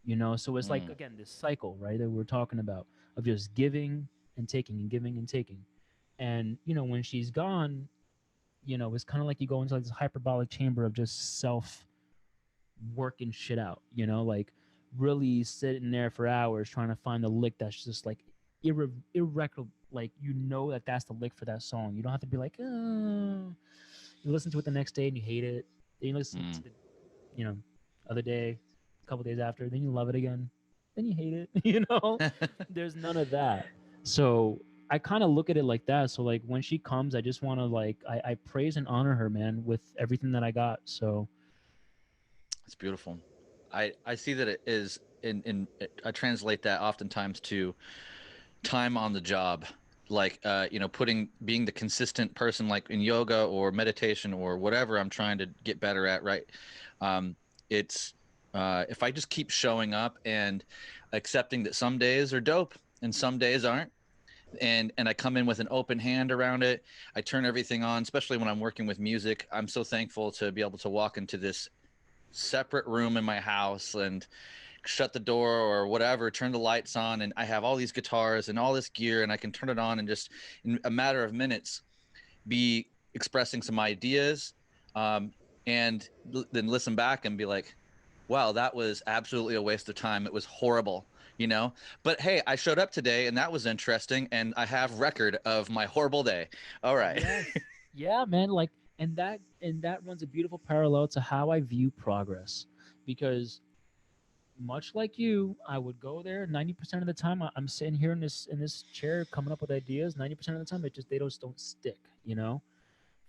you know. So it's like, Mm. again, this cycle, right, that we're talking about, of just giving and taking and giving and taking. And, you know, when she's gone, you know, it's kind of like you go into like this hyperbolic chamber of just self working shit out, you know, like really sitting there for hours trying to find a lick that's just like irrecoverable. Like, you know, that that's the lick for that song. You don't have to be like, oh. You listen to it the next day and you hate it. Then you listen to Mm. the, you know, other day, a couple days after, then you love it again, then you hate it. You know, there's none of that. So I kind of look at it like that. So, like, when she comes, I just want to, like, I praise and honor her, man, with everything that I got. So It's beautiful. I see that it is in I translate that oftentimes to time on the job, like you know, putting being the consistent person, like in yoga or meditation or whatever I'm trying to get better at, right? um it's if I just keep showing up and accepting that some days are dope and some days aren't, and I come in with an open hand around it. I turn everything on, especially when I'm working with music. I'm so thankful to be able to walk into this separate room in my house and shut the door or whatever, turn the lights on, and I have all these guitars and all this gear, and I can turn it on and just in a matter of minutes be expressing some ideas, um, and then listen back and be like, wow, that was absolutely a waste of time. It was horrible, you know? But hey, I showed up today and that was interesting, and I have record of my horrible day. All right. yes, yeah, man. Like, and that runs a beautiful parallel to how I view progress, because much like you, I would go there 90% of the time. I'm sitting here in this chair coming up with ideas. 90% of the time, they just don't stick, you know,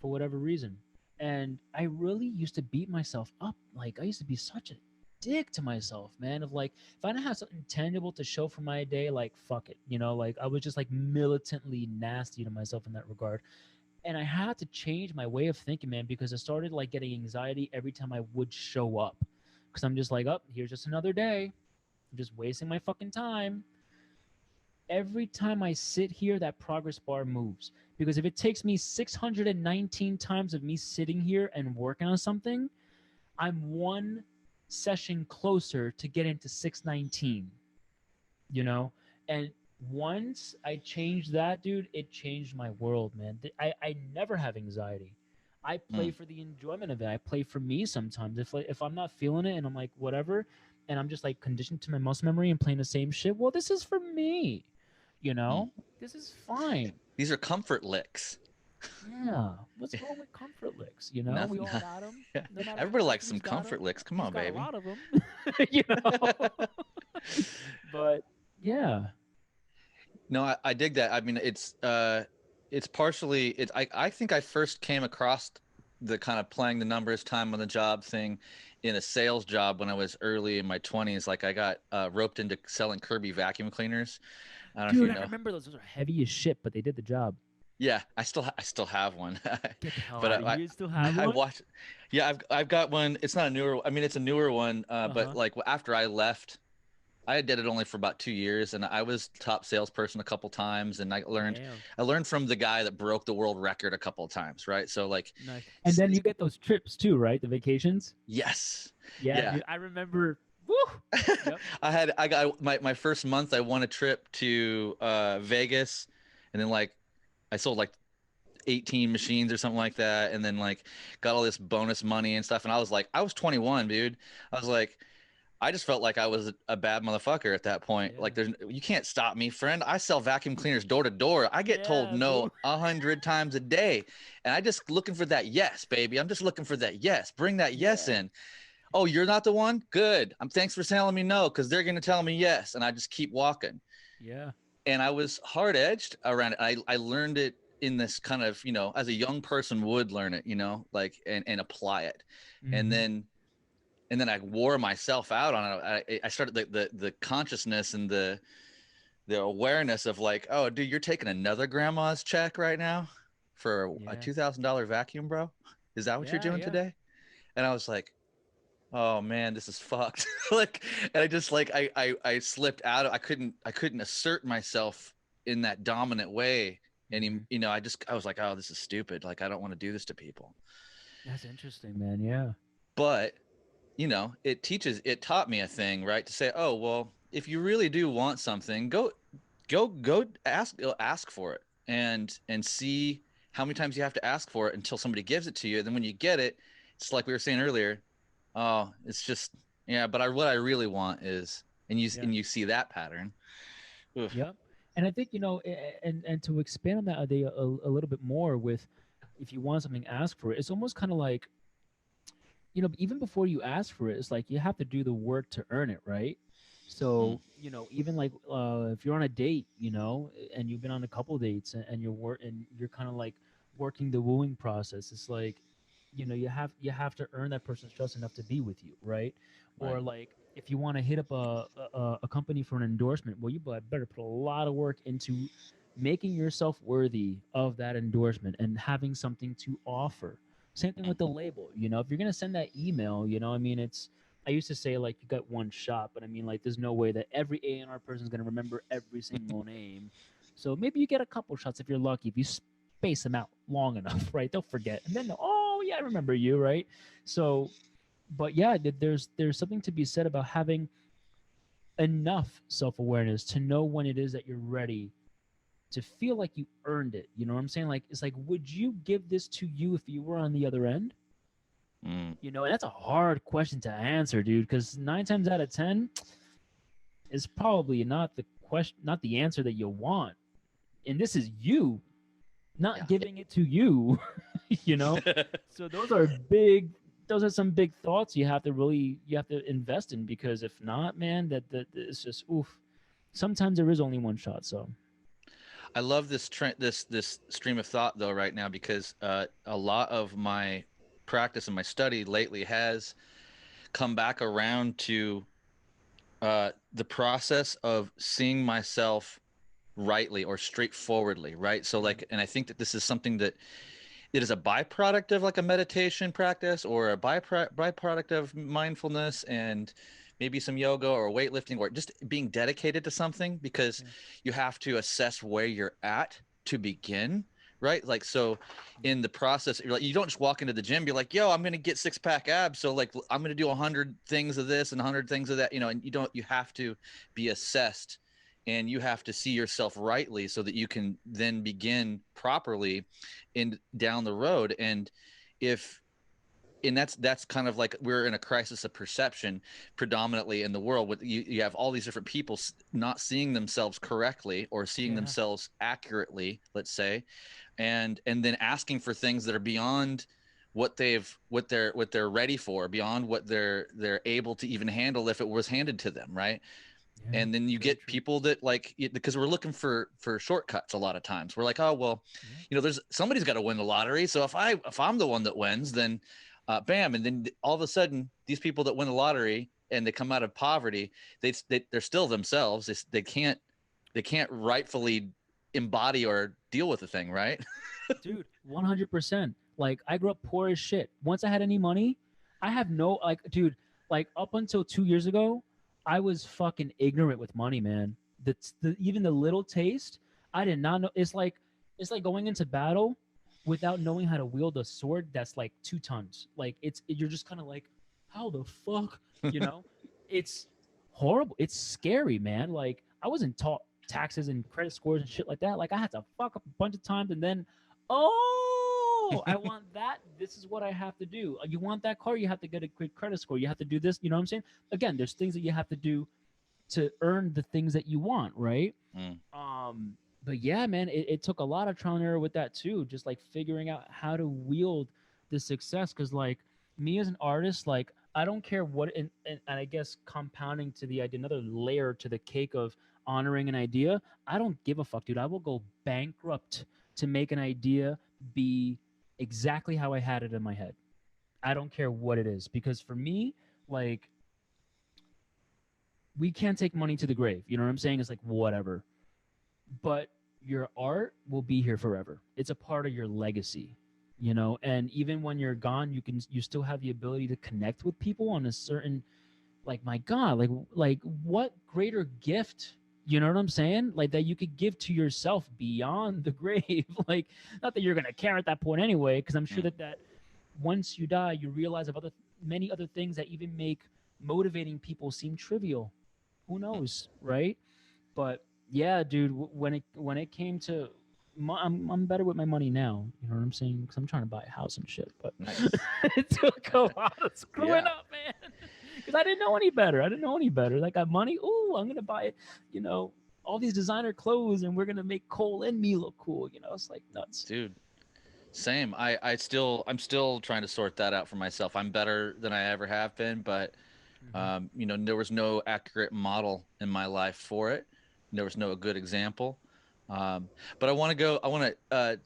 for whatever reason. And I really used to beat myself up. Like, I used to be such a dick to myself, man. Of like, if I didn't have something tangible to show for my day, like, fuck it, you know. Like, I was just like militantly nasty to myself in that regard. And I had to change my way of thinking, man, because I started like getting anxiety every time I would show up, because I'm just like, oh, here's just another day. I'm just wasting my fucking time. Every time I sit here, that progress bar moves. Because if it takes me 619 times of me sitting here and working on something, I'm one session closer to get into 619, you know? And once I changed that, dude, it changed my world, man. I never have anxiety. I play Mm. for the enjoyment of it. I play for me sometimes. If I'm not feeling it and I'm like whatever, and I'm just like conditioned to my muscle memory and playing the same shit, well, this is for me. You Mm. know, this is fine. These are comfort licks. Yeah. What's wrong with comfort licks? You know, we Nothing. all got them. Yeah. No matter Everybody what, likes some who's got comfort them. licks. Come Who's on, got a baby. lot of them? You know. But yeah. No, I dig that. I mean, it's partially it's I think I first came across the kind of playing the numbers, time on the job thing in a sales job when I was early in my 20s. Like I got roped into selling Kirby vacuum cleaners. I don't know if you Dude, I know. remember those. Those are heavy as shit, but they did the job. Yeah, I still have one. Get the hell But out of here. You still have I one? watched. Yeah, I've got one. It's not a newer. I mean, it's a newer one. But Uh-huh. like after I left, I did it only for about 2 years, and I was top salesperson a couple times, and Damn. I learned from the guy that broke the world record a couple of times, right? So like, Nice. And then you get those trips too, right? The vacations. yes, Yeah, yeah. dude. I remember. Woo. Yep. I got my first month. I won a trip to Vegas, and then like I sold like 18 machines or something like that, and then like got all this bonus money and stuff. And I was 21, dude. I was like, I just felt like I was a bad motherfucker at that point. Yeah. Like you can't stop me, friend. I sell vacuum cleaners door to door. I get told Yeah, no boo. 100 times a day, and I just looking for that yes, baby. I'm just looking for that yes. Bring that yes Yeah. in. Oh, you're not the one? Good. Thanks for telling me no, because they're gonna tell me yes, and I just keep walking. Yeah. And I was hard edged around it. I learned it in this kind of, as a young person would learn it, like and apply it. And Mm-hmm. then I wore myself out on it. I started the consciousness and the awareness of like, oh, dude, you're taking another grandma's check right now for a Yeah. $2,000 vacuum, bro. Is that what you're Yeah. doing Yeah. today? And I was like, oh man, this is fucked. Like, and I just like I slipped out. I couldn't assert myself in that dominant way. And Mhm. I was like, oh, this is stupid. Like, I don't want to do this to people. That's interesting, man. Yeah. But it taught me a thing, right? To say, oh, well, if you really do want something, go ask for it and see how many times you have to ask for it until somebody gives it to you. And then when you get it, it's like we were saying earlier, oh, it's just, yeah, but what I really want is, Yeah. and you see that pattern. Oof. Yep. And I think and to expand on that idea a little bit more with, if you want something, ask for it. It's almost kind of like, even before you ask for it, it's like you have to do the work to earn it, right? Mm. So, even like if you're on a date, and you've been on a couple dates, and you're kind of like working the wooing process. It's like, you have to earn that person's trust enough to be with you, right? Right. Or like if you want to hit up a company for an endorsement, well, you better put a lot of work into making yourself worthy of that endorsement and having something to offer. Same thing with the label. If you're gonna send that email, I mean, I used to say like you got one shot, but I mean like there's no way that every A&R person is gonna remember every single name. So maybe you get a couple shots if you're lucky. If you space them out long enough, right? They'll forget, and then oh yeah, I remember you, right? So, but yeah, there's something to be said about having enough self-awareness to know when it is that you're ready to feel like you earned it. You know what I'm saying? Like, it's like, would you give this to you if you were on the other end? Mm. And that's a hard question to answer, dude, because 9 times out of 10 is probably not the question, not the answer that you want. And this is you not Yeah. giving it to you, you know? So those are some big thoughts you have to invest in, because if not, man, that it's just oof. Sometimes there is only one shot, so. I love this stream of thought though right now, because a lot of my practice and my study lately has come back around to the process of seeing myself rightly or straightforwardly, right? So like, and I think that this is something that it is a byproduct of like a meditation practice, or a byproduct of mindfulness and maybe some yoga or weightlifting, or just being dedicated to something, because Yeah. you have to assess where you're at to begin, right? Like, so in the process, you're like, you don't just walk into the gym, you're like, yo, I'm going to get 6-pack abs. So like, I'm going to do 100 things of this and 100 things of that, you know, and you have to be assessed, and you have to see yourself rightly so that you can then begin properly in down the road. And if, and that's kind of like, we're in a crisis of perception predominantly in the world, with you have all these different people not seeing themselves correctly or seeing themselves accurately, let's say, and then asking for things that are beyond what they're ready for, beyond what they're able to even handle if it was handed to them, right? And then you get people that like, because we're looking for shortcuts a lot of times. We're like, oh well, you know, there's somebody's got to win the lottery, so if I'm the one that wins, then bam. And then all of a sudden, these people that win the lottery and they come out of poverty, they're still themselves. They can't rightfully embody or deal with the thing, right? Dude, 100%. Like, I grew up poor as shit. Once I had any money, I have no, like, dude, like, up until 2 years ago, I was fucking ignorant with money, man. Even the little taste, I did not know. It's like going into battle without knowing how to wield a sword that's like 2 tons. Like, you're just kind of like, how the fuck, you know? It's horrible. It's scary, man. Like, I wasn't taught taxes and credit scores and shit like that. Like, I had to fuck up a bunch of times, and then, oh, I want that. This is what I have to do. You want that car? You have to get a quick credit score. You have to do this. You know what I'm saying? Again, there's things that you have to do to earn the things that you want, right? But yeah, man, it took a lot of trial and error with that too. Just like figuring out how to wield the success. Because like me as an artist, like I don't care what, and I guess compounding to the idea, another layer to the cake of honoring an idea. I don't give a fuck, dude. I will go bankrupt to make an idea be exactly how I had it in my head. I don't care what it is, because for me, like, we can't take money to the grave. You know what I'm saying? It's like whatever. But your art will be here forever. It's a part of your legacy, you know? And even when you're gone, you still have the ability to connect with people on a certain, like, my God, like what greater gift, you know what I'm saying? Like, that you could give to yourself beyond the grave. Like, not that you're gonna care at that point anyway, because I'm sure that once you die, you realize of many other things that even make motivating people seem trivial. Who knows, right? But yeah, dude, when it came to, I'm better with my money now. You know what I'm saying? Because I'm trying to buy a house and shit. But Nice. it took a lot of screwing up, man. Because I didn't know any better. Like, I got money. Ooh, I'm gonna buy it. You know, all these designer clothes, and we're gonna make Cole and me look cool. You know, it's like nuts, Dude. Same. I'm still trying to sort that out for myself. I'm better than I ever have been, but you know, there was no accurate model in my life for it. There was no good example. But I want to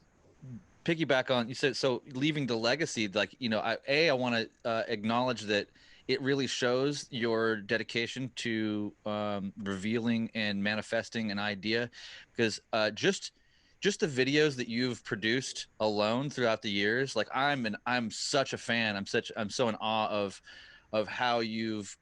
piggyback on, you said, so leaving the legacy, like, you know, I want to acknowledge that it really shows your dedication to revealing and manifesting an idea, because just the videos that you've produced alone throughout the years, like, I'm such a fan. I'm so in awe of how you've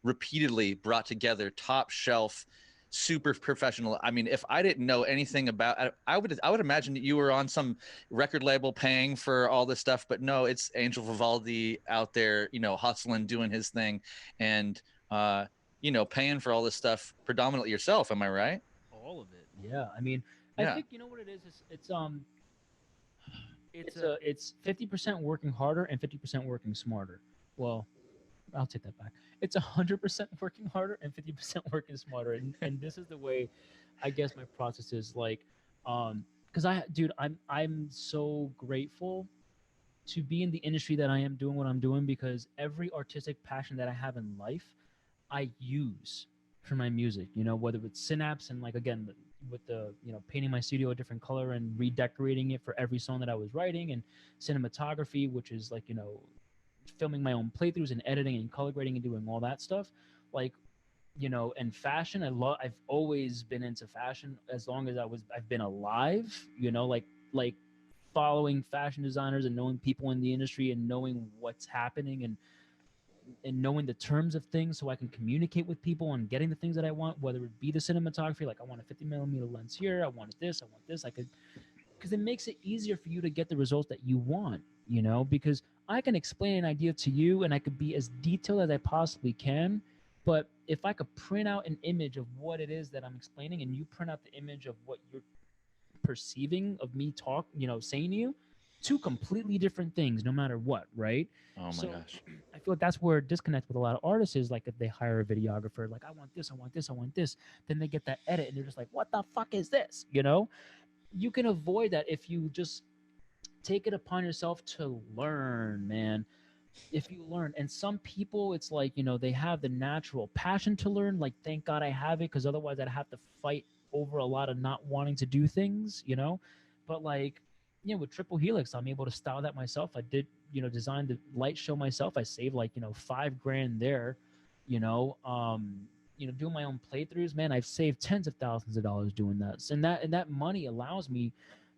repeatedly brought together top shelf, super professional. I mean, if I didn't know anything about, I would imagine that you were on some record label paying for all this stuff, but no, it's Angel Vivaldi out there, you know, hustling, doing his thing, and you know, paying for all this stuff predominantly yourself. Am I right? all of it. Yeah, I mean, I think, you know what it is. It's 50% working harder and 50% working smarter. Well, I'll take that back. It's 100% working harder and 50% working smarter. And this is the way, I guess, my process is like, because dude, I'm so grateful to be in the industry that I am, doing what I'm doing, because every artistic passion that I have in life, I use for my music. You know, whether it's synapse and, like, again, with the, you know, painting my studio a different color and redecorating it for every song that I was writing, and cinematography, which is like, you know, filming my own playthroughs and editing and color grading and doing all that stuff. Like, you know, and fashion, I've always been into fashion as long as I've been alive, you know, like following fashion designers and knowing people in the industry and knowing what's happening, and knowing the terms of things so I can communicate with people on getting the things that I want, whether it be the cinematography, like, I want a 50 millimeter lens here, I want this, I want this. I could because it makes it easier for you to get the results that you want, you know, because I can explain an idea to you and I could be as detailed as I possibly can. But if I could print out an image of what it is that I'm explaining and you print out the image of what you're perceiving of me saying to you, two completely different things, no matter what, right? Oh my So gosh. I feel like that's where disconnect with a lot of artists is like if they hire a videographer, like I want this, I want this, I want this, then they get that edit and they're just like, what the fuck is this? You know? You can avoid that if you just take it upon yourself to learn, man. If you learn, and some people it's like, you know, they have the natural passion to learn, like thank God I have it, because otherwise I'd have to fight over a lot of not wanting to do things, you know. But like, you know, with Triple Helix I'm able to style that myself. I did, you know, design the light show myself. I saved like, you know, $5,000 there, you know. You know, doing my own playthroughs, man, I've saved tens of thousands of dollars doing that. And that money allows me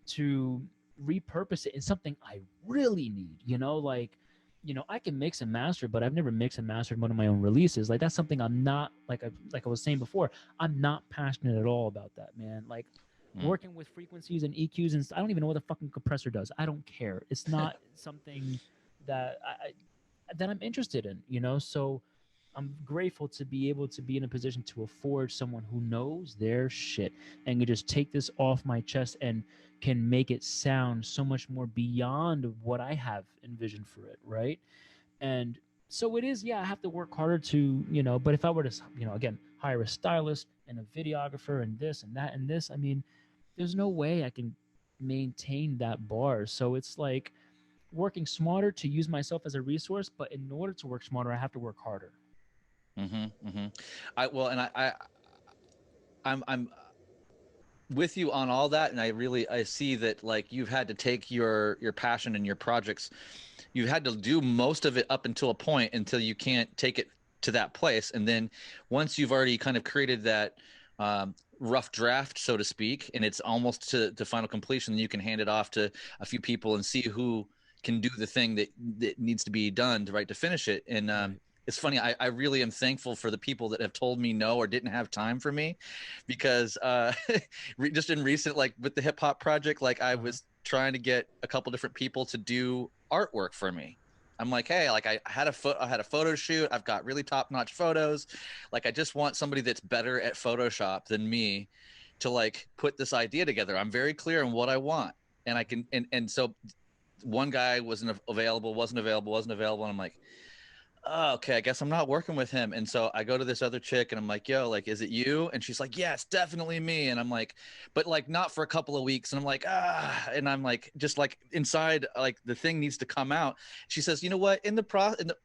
to repurpose it in something I really need, you know. Like, you know, I can mix and master, but I've never mixed and mastered one of my own releases. Like that's something I'm not, like I was saying before, I'm not passionate at all about that, man. Like working with frequencies and EQs, and I don't even know what the fucking compressor does. I don't care. It's not something that that I'm interested in, you know. So I'm grateful to be able to be in a position to afford someone who knows their shit and can just take this off my chest and can make it sound so much more beyond what I have envisioned for it, right? And so it is, yeah, I have to work harder to, you know, but if I were to, you know, again, hire a stylist and a videographer and this and that and this, I mean, there's no way I can maintain that bar. So it's like working smarter to use myself as a resource, but in order to work smarter, I have to work harder. I'm with you on all that, and I see that like you've had to take your passion and your projects, you've had to do most of it up until a point until you can't take it to that place, and then once you've already kind of created that rough draft, so to speak, and it's almost to final completion, you can hand it off to a few people and see who can do the thing that needs to be done to finish it. And Right. it's funny, I really am thankful for the people that have told me no or didn't have time for me, because just in recent, like with the hip hop project, like I was trying to get a couple different people to do artwork for me. I'm like, hey, like I had a photo shoot. I've got really top-notch photos. Like I just want somebody that's better at Photoshop than me to like put this idea together. I'm very clear on what I want, and I can. And so one guy wasn't available, and I'm like, oh, okay, I guess I'm not working with him. And so I go to this other chick and I'm like, yo, like, is it you? And she's like, yeah, it's definitely me. And I'm like, but like not for a couple of weeks. And I'm like, and I'm like, just like inside, like the thing needs to come out. She says, you know what,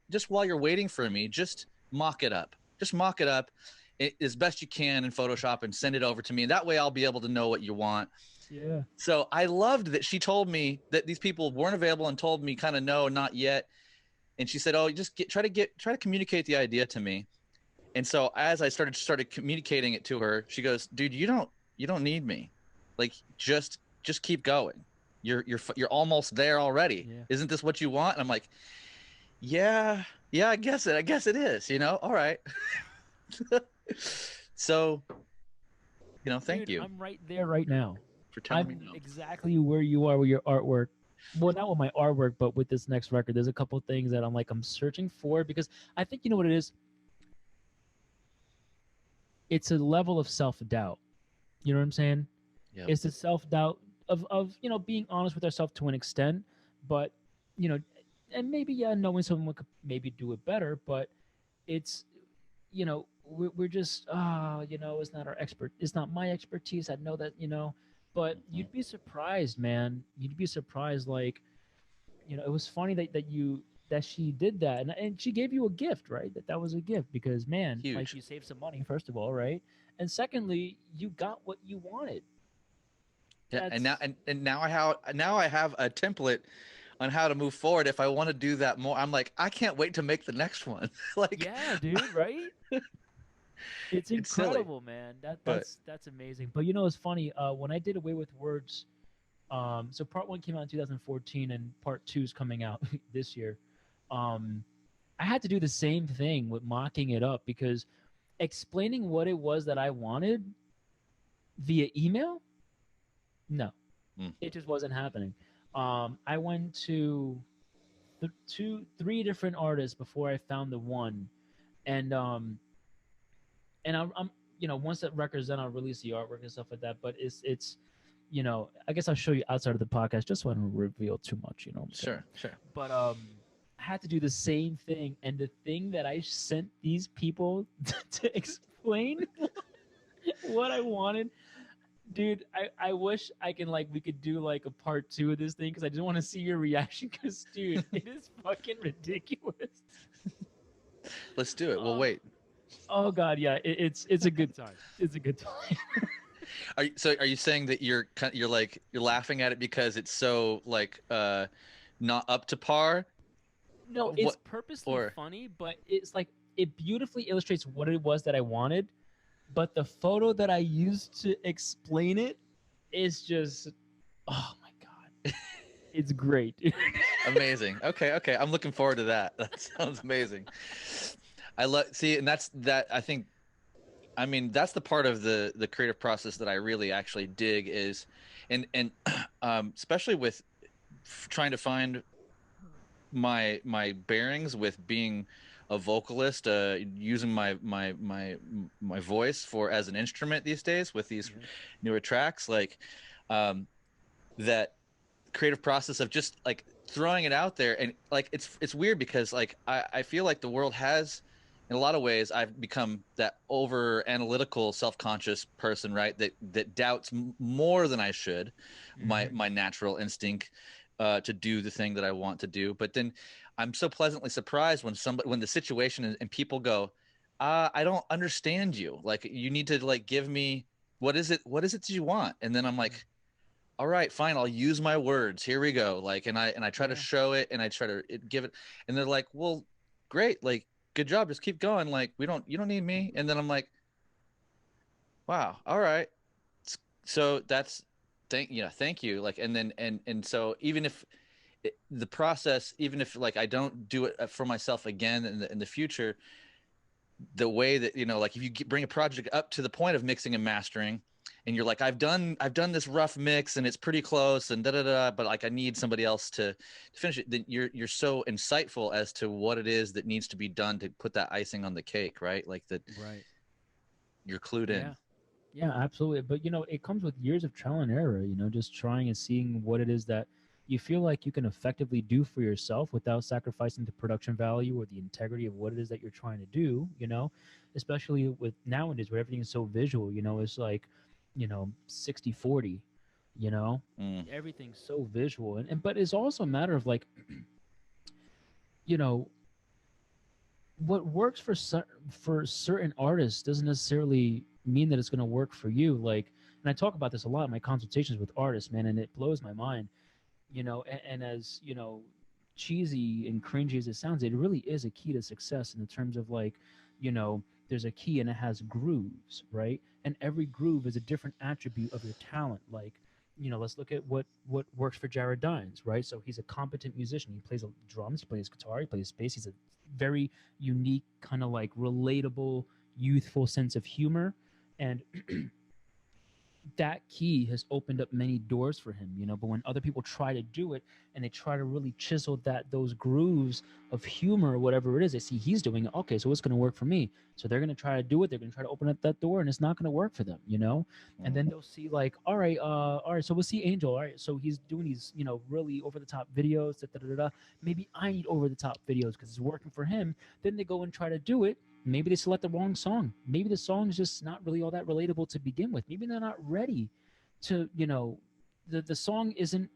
just while you're waiting for me, just mock it up as best you can in Photoshop and send it over to me. And that way I'll be able to know what you want. Yeah. So I loved that she told me that these people weren't available and told me kind of no, not yet. And she said, oh, you just try to communicate the idea to me. And so as I started communicating it to her, she goes, dude, you don't need me. Like, just keep going. You're almost there already. Yeah. Isn't this what you want? And I'm like, yeah, I guess it is, you know? All right. So, you know, thank Dude, you I'm right there right now. for telling me I'm no. exactly where you are with your artwork. Well, not with my artwork, but with this next record. There's a couple things that I'm searching for, because I think, you know what it is? It's a level of self-doubt. You know what I'm saying? Yep. It's the self-doubt of, you know, being honest with ourselves to an extent, but, you know, and maybe, yeah, knowing someone could maybe do it better, but it's, you know, we're just, you know, it's not my expertise. I know that, you know, but you'd be surprised, man. You'd be surprised. Like, you know, it was funny that she did that, and she gave you a gift, right? That was a gift, because man, Huge. like, you saved some money, first of all, right? And secondly, you got what you wanted. Yeah, That's, and now I have a template on how to move forward if I want to do that more. I'm like, I can't wait to make the next one. Like, yeah, dude, right? It's It's silly, incredible, man. but That's amazing. But you know, it's funny. When I did Away with Words, so part one came out in 2014, and part two is coming out this year. Um, I had to do the same thing with mocking it up, because explaining what it was that I wanted via email, no, Mm. It just wasn't happening. I went to three different artists before I found the one, and I'm once that record's done, I'll release the artwork and stuff like that. But it's I guess I'll show you outside of the podcast just so I don't reveal too much. You know what I'm saying? Sure. But I had to do the same thing, and the thing that I sent these people to explain what I wanted, dude. I wish I can we could do like a part two of this thing because I just want to see your reaction. Because dude, it is fucking ridiculous. Let's do it. We'll wait. Oh god, yeah, it's a good time. It's a good time. Are you saying that you're laughing at it because it's so not up to par? No, it's purposely funny, but it's like it beautifully illustrates what it was that I wanted. But the photo that I used to explain it is just, oh my god, it's great. Amazing. Okay. I'm looking forward to that. That sounds amazing. And that's that. I mean, that's the part of the creative process that I really actually dig is, and especially with trying to find my bearings with being a vocalist, using my voice for as an instrument these days with these newer tracks, that creative process of just like throwing it out there. And like it's weird because I feel like the world has, in a lot of ways, I've become that over analytical, self-conscious person, right? That doubts more than I should, my natural instinct to do the thing that I want to do. But then I'm so pleasantly surprised when the situation and people go, I don't understand you. Like, you need to give me, what is it that you want? And then I'm like, all right, fine, I'll use my words. Here we go. And I try to show it, and I try to give it, and they're like, well, great, good job, just keep going. You don't need me. And then I'm like, wow, all right. So that's thank you. And so even if the process, even if I don't do it for myself again in the future, the way that if you bring a project up to the point of mixing and mastering, and you're like, I've done this rough mix and it's pretty close and but I need somebody else to finish it, then you're so insightful as to what it is that needs to be done to put that icing on the cake, right? Right. You're clued in. Yeah, absolutely. But it comes with years of trial and error, just trying and seeing what it is that you feel like you can effectively do for yourself without sacrificing the production value or the integrity of what it is that you're trying to do, especially with nowadays where everything is so visual, it's like, 60-40, everything's so visual. But it's also a matter of what works for certain artists doesn't necessarily mean that it's going to work for you. And I talk about this a lot in my consultations with artists, man, and it blows my mind. And as cheesy and cringy as it sounds, it really is a key to success in the terms of there's a key and it has grooves, right? And every groove is a different attribute of your talent. Let's look at what works for Jared Dines, right? So he's a competent musician. He plays drums, he plays guitar, he plays bass. He's a very unique, kind of relatable, youthful sense of humor. And that key has opened up many doors for him, but when other people try to do it and they try to really chisel those grooves of humor or whatever it is, they see he's doing it. Okay, so what's going to work for me? So they're going to try to do it. They're going to try to open up that door, and it's not going to work for them, And then they'll see all right, so we'll see Angel. All right, so he's doing these, really over the top videos. Maybe I need over the top videos because it's working for him. Then they go and try to do it. Maybe they select the wrong song. Maybe the song is just not really all that relatable to begin with. Maybe they're not ready to, the song isn't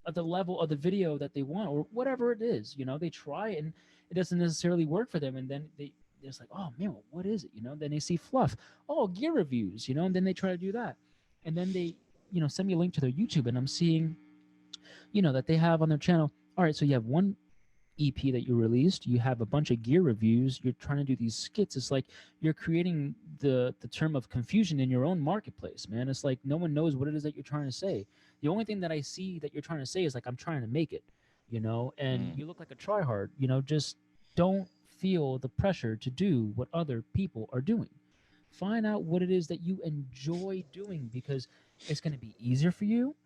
at the level of the video that they want, or whatever it is. They try and it doesn't necessarily work for them. And then they're just like, oh man, what is it? Then they see fluff. Oh, gear reviews, and then they try to do that. And then they, send me a link to their YouTube, and I'm seeing, that they have on their channel. All right, so you have one EP that you released, you have a bunch of gear reviews, you're trying to do these skits. It's like you're creating the term of confusion in your own marketplace, man. It's like no one knows what it is that you're trying to say. The only thing that I see that you're trying to say is I'm trying to make it, and you look like a tryhard. Just don't feel the pressure to do what other people are doing. Find out what it is that you enjoy doing, because it's going to be easier for you.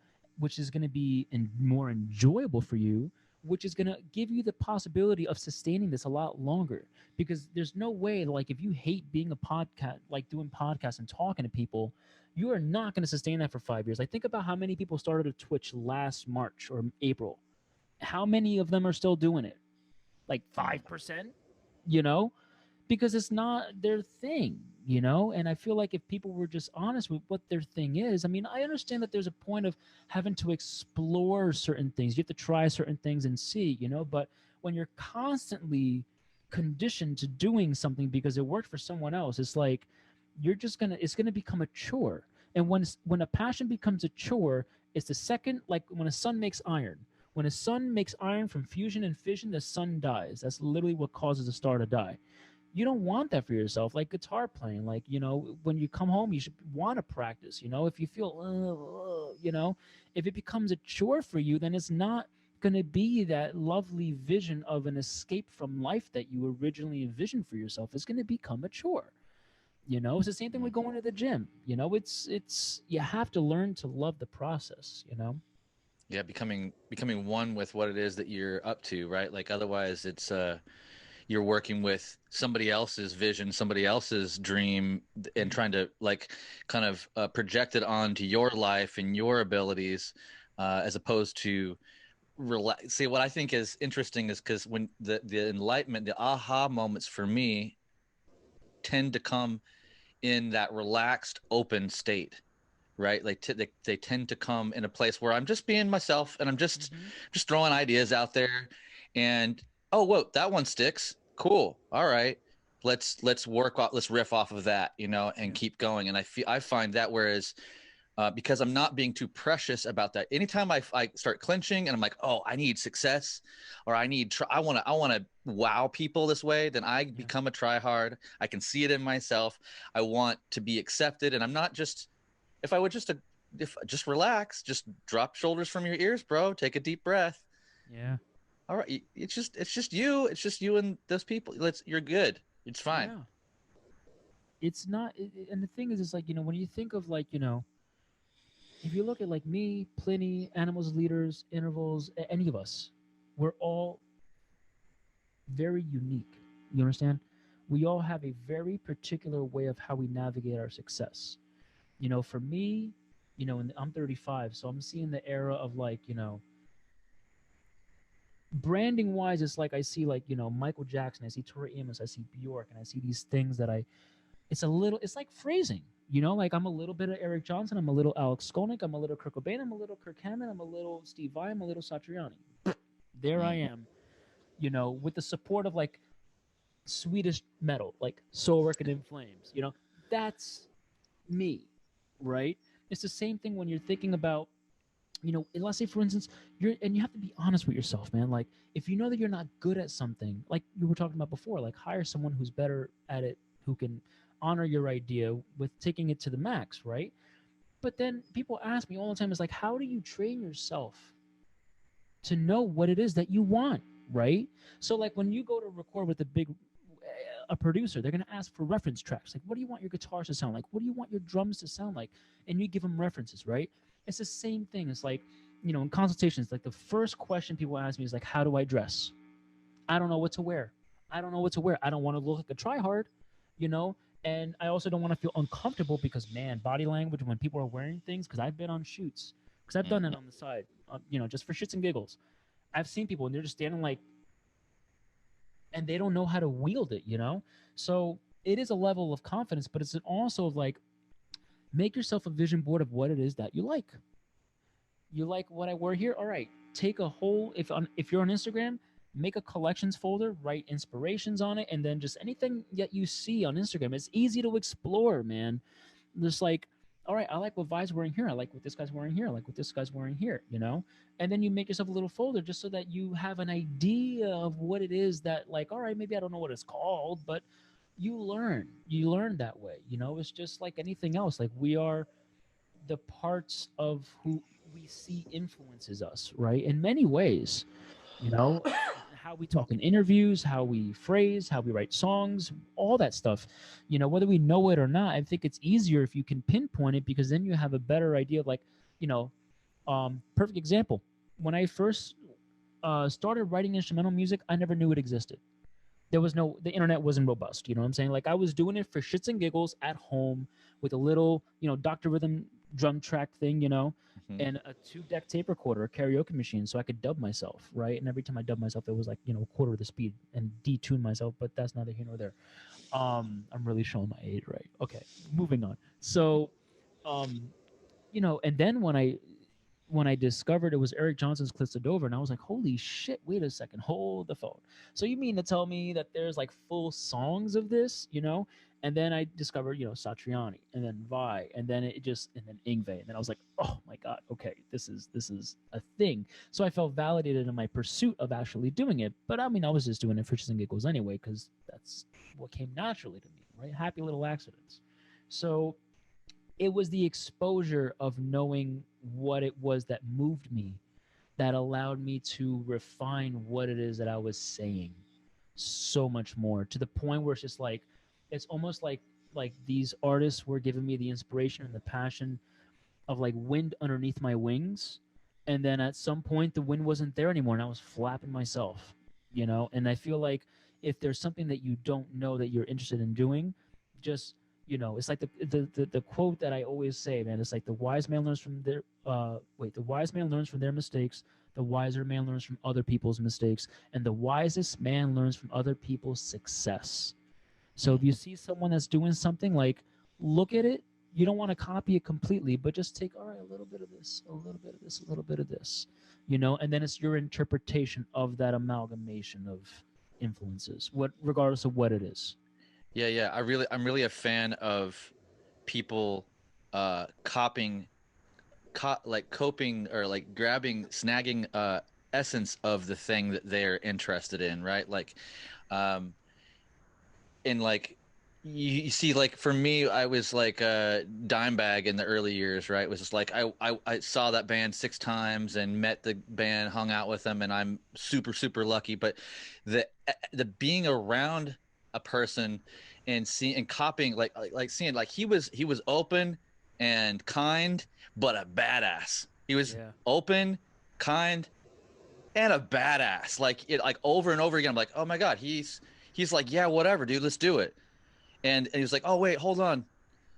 which is going to be more enjoyable for you, which is going to give you the possibility of sustaining this a lot longer. Because there's no way, like, if you hate being a podcast, like doing podcasts and talking to people, you are not going to sustain that for 5 years. Like, think about how many people started a Twitch last March or April. How many of them are still doing it? Like 5%, you know? Because it's not their thing, you know? And I feel like if people were just honest with what their thing is, I mean, I understand that there's a point of having to explore certain things. You have to try certain things and see, you know? But when you're constantly conditioned to doing something because it worked for someone else, it's like it's gonna become a chore. And when a passion becomes a chore, it's the second, like when a sun makes iron. When a sun makes iron from fusion and fission, the sun dies. That's literally what causes a star to die. You don't want that for yourself. Like guitar playing, like, you know, when you come home, you should want to practice. You know, if you feel you know, if it becomes a chore for you, then it's not going to be that lovely vision of an escape from life that you originally envisioned for yourself. It's going to become a chore. You know, it's the same thing with going to the gym. You know, it's you have to learn to love the process, you know. Yeah, becoming one with what it is that you're up to, right? Like otherwise it's you're working with somebody else's vision, somebody else's dream, and trying to like kind of project it onto your life and your abilities, as opposed to relax. See, what I think is interesting is because when the enlightenment, the aha moments for me tend to come in that relaxed, open state, right? Like they tend to come in a place where I'm just being myself and I'm just throwing ideas out there, and oh, whoa, that one sticks. Cool. All right, let's let's riff off of that, you know, and keep going. And I find that whereas because I'm not being too precious about that. Anytime I start clenching and I'm like, oh, I need success, or I want to wow people this way, then I become a tryhard. I can see it in myself. I want to be accepted, and I'm not just. If I would just relax, just drop shoulders from your ears, bro. Take a deep breath. Yeah. All right. It's just you. It's just you and those people. You're good. It's fine. Yeah. It's not, and the thing is, it's like, you know, when you think of like, you know, if you look at like me, Pliny, Animals Leaders, Intervals, any of us, we're all very unique. You understand? We all have a very particular way of how we navigate our success. You know, for me, you know, and I'm 35, so I'm seeing the era of like, you know, branding wise, it's like I see like, you know, Michael Jackson, I see Tori Amos, I see Bjork, and I see these things that it's like phrasing, you know, like I'm a little bit of Eric Johnson, I'm a little Alex Skolnick, I'm a little Kurt Cobain, I'm a little Kirk Hammett, I'm a little Steve Vai, I'm a little Satriani. There I am, you know, with the support of like Swedish metal, like Soilwork and In Flames, you know, that's me. Right? It's the same thing when you're thinking about, you know, let's say for instance, you have to be honest with yourself, man. Like if you know that you're not good at something, like you were talking about before, like hire someone who's better at it, who can honor your idea with taking it to the max, right? But then people ask me all the time, is like, how do you train yourself to know what it is that you want, right? So like when you go to record with a producer, they're going to ask for reference tracks. Like, what do you want your guitars to sound like? What do you want your drums to sound like? And you give them references, right? It's the same thing. It's like, you know, in consultations, like the first question people ask me is like, how do I dress? I don't know what to wear. I don't know what to wear. I don't want to look like a tryhard, you know? And I also don't want to feel uncomfortable because, man, body language when people are wearing things, because I've been on shoots, because I've done it on the side, you know, just for shits and giggles. I've seen people and they're just standing like, and they don't know how to wield it, you know? So it is a level of confidence, but it's also like, make yourself a vision board of what it is that you like. You like what I wear here? All right, take a whole, if you're on Instagram, make a collections folder, write inspirations on it, and then just anything that you see on Instagram. It's easy to explore, man. Just like, all right, I like what Vi's wearing here. I like what this guy's wearing here. I like what this guy's wearing here, you know? And then you make yourself a little folder just so that you have an idea of what it is that, like, all right, maybe I don't know what it's called, but you learn that way, you know? It's just like anything else. Like we are the parts of who we see influences us, right? In many ways, you know, how we talk in interviews, how we phrase, how we write songs, all that stuff, you know, whether we know it or not. I think it's easier if you can pinpoint it, because then you have a better idea of like, you know, Perfect example. When I first started writing instrumental music, I never knew it existed. There was no, the internet wasn't robust. You know what I'm saying? Like I was doing it for shits and giggles at home with a little, Dr. Rhythm drum track thing, Hmm. and a 2-deck tape recorder, a karaoke machine, so I could dub myself, right? And every time I dubbed myself, it was like, a quarter of the speed and detune myself, but that's neither here nor there. I'm really showing my age, right? Okay, moving on. So, um, and then when I discovered it was Eric Johnson's Clistadova, and I was like, holy shit, wait a second, hold the phone. So you mean to tell me that there's like full songs of this, And then I discovered, Satriani, and then Vi, and then and then Ingve, and then I was like, oh my god, okay, this is a thing. So I felt validated in my pursuit of actually doing it. But I mean, I was just doing it for shits and giggles anyway, because that's what came naturally to me, right? Happy little accidents. So it was the exposure of knowing what it was that moved me that allowed me to refine what it is that I was saying so much more, to the point where it's just like, it's almost like these artists were giving me the inspiration and the passion of like wind underneath my wings, and then at some point the wind wasn't there anymore and I was flapping myself, and I feel like if there's something that you don't know that you're interested in doing, just, it's like the quote that I always say, man. It's like the wise man learns from their the wise man learns from their mistakes, the wiser man learns from other people's mistakes, and the wisest man learns from other people's success. So if you see someone that's doing something, like, look at it. You don't want to copy it completely, but just take, all right, a little bit of this, a little bit of this, a little bit of this, and then it's your interpretation of that amalgamation of influences, regardless of what it is. Yeah. I'm really a fan of people copying like coping or like grabbing snagging essence of the thing that they're interested in, right? Like um in like you see, like for me, I was like a Dimebag in the early years, right? It was just like I saw that band 6 times and met the band, hung out with them, and I'm super lucky. But the being around a person and seeing and copying, like seeing, like he was open and kind, but a badass. He was Yeah. open, kind, and a badass. Like it, like over and over again. I'm like, oh my god, he's like, yeah, whatever, dude, let's do it. And he was like, "Oh wait, hold on,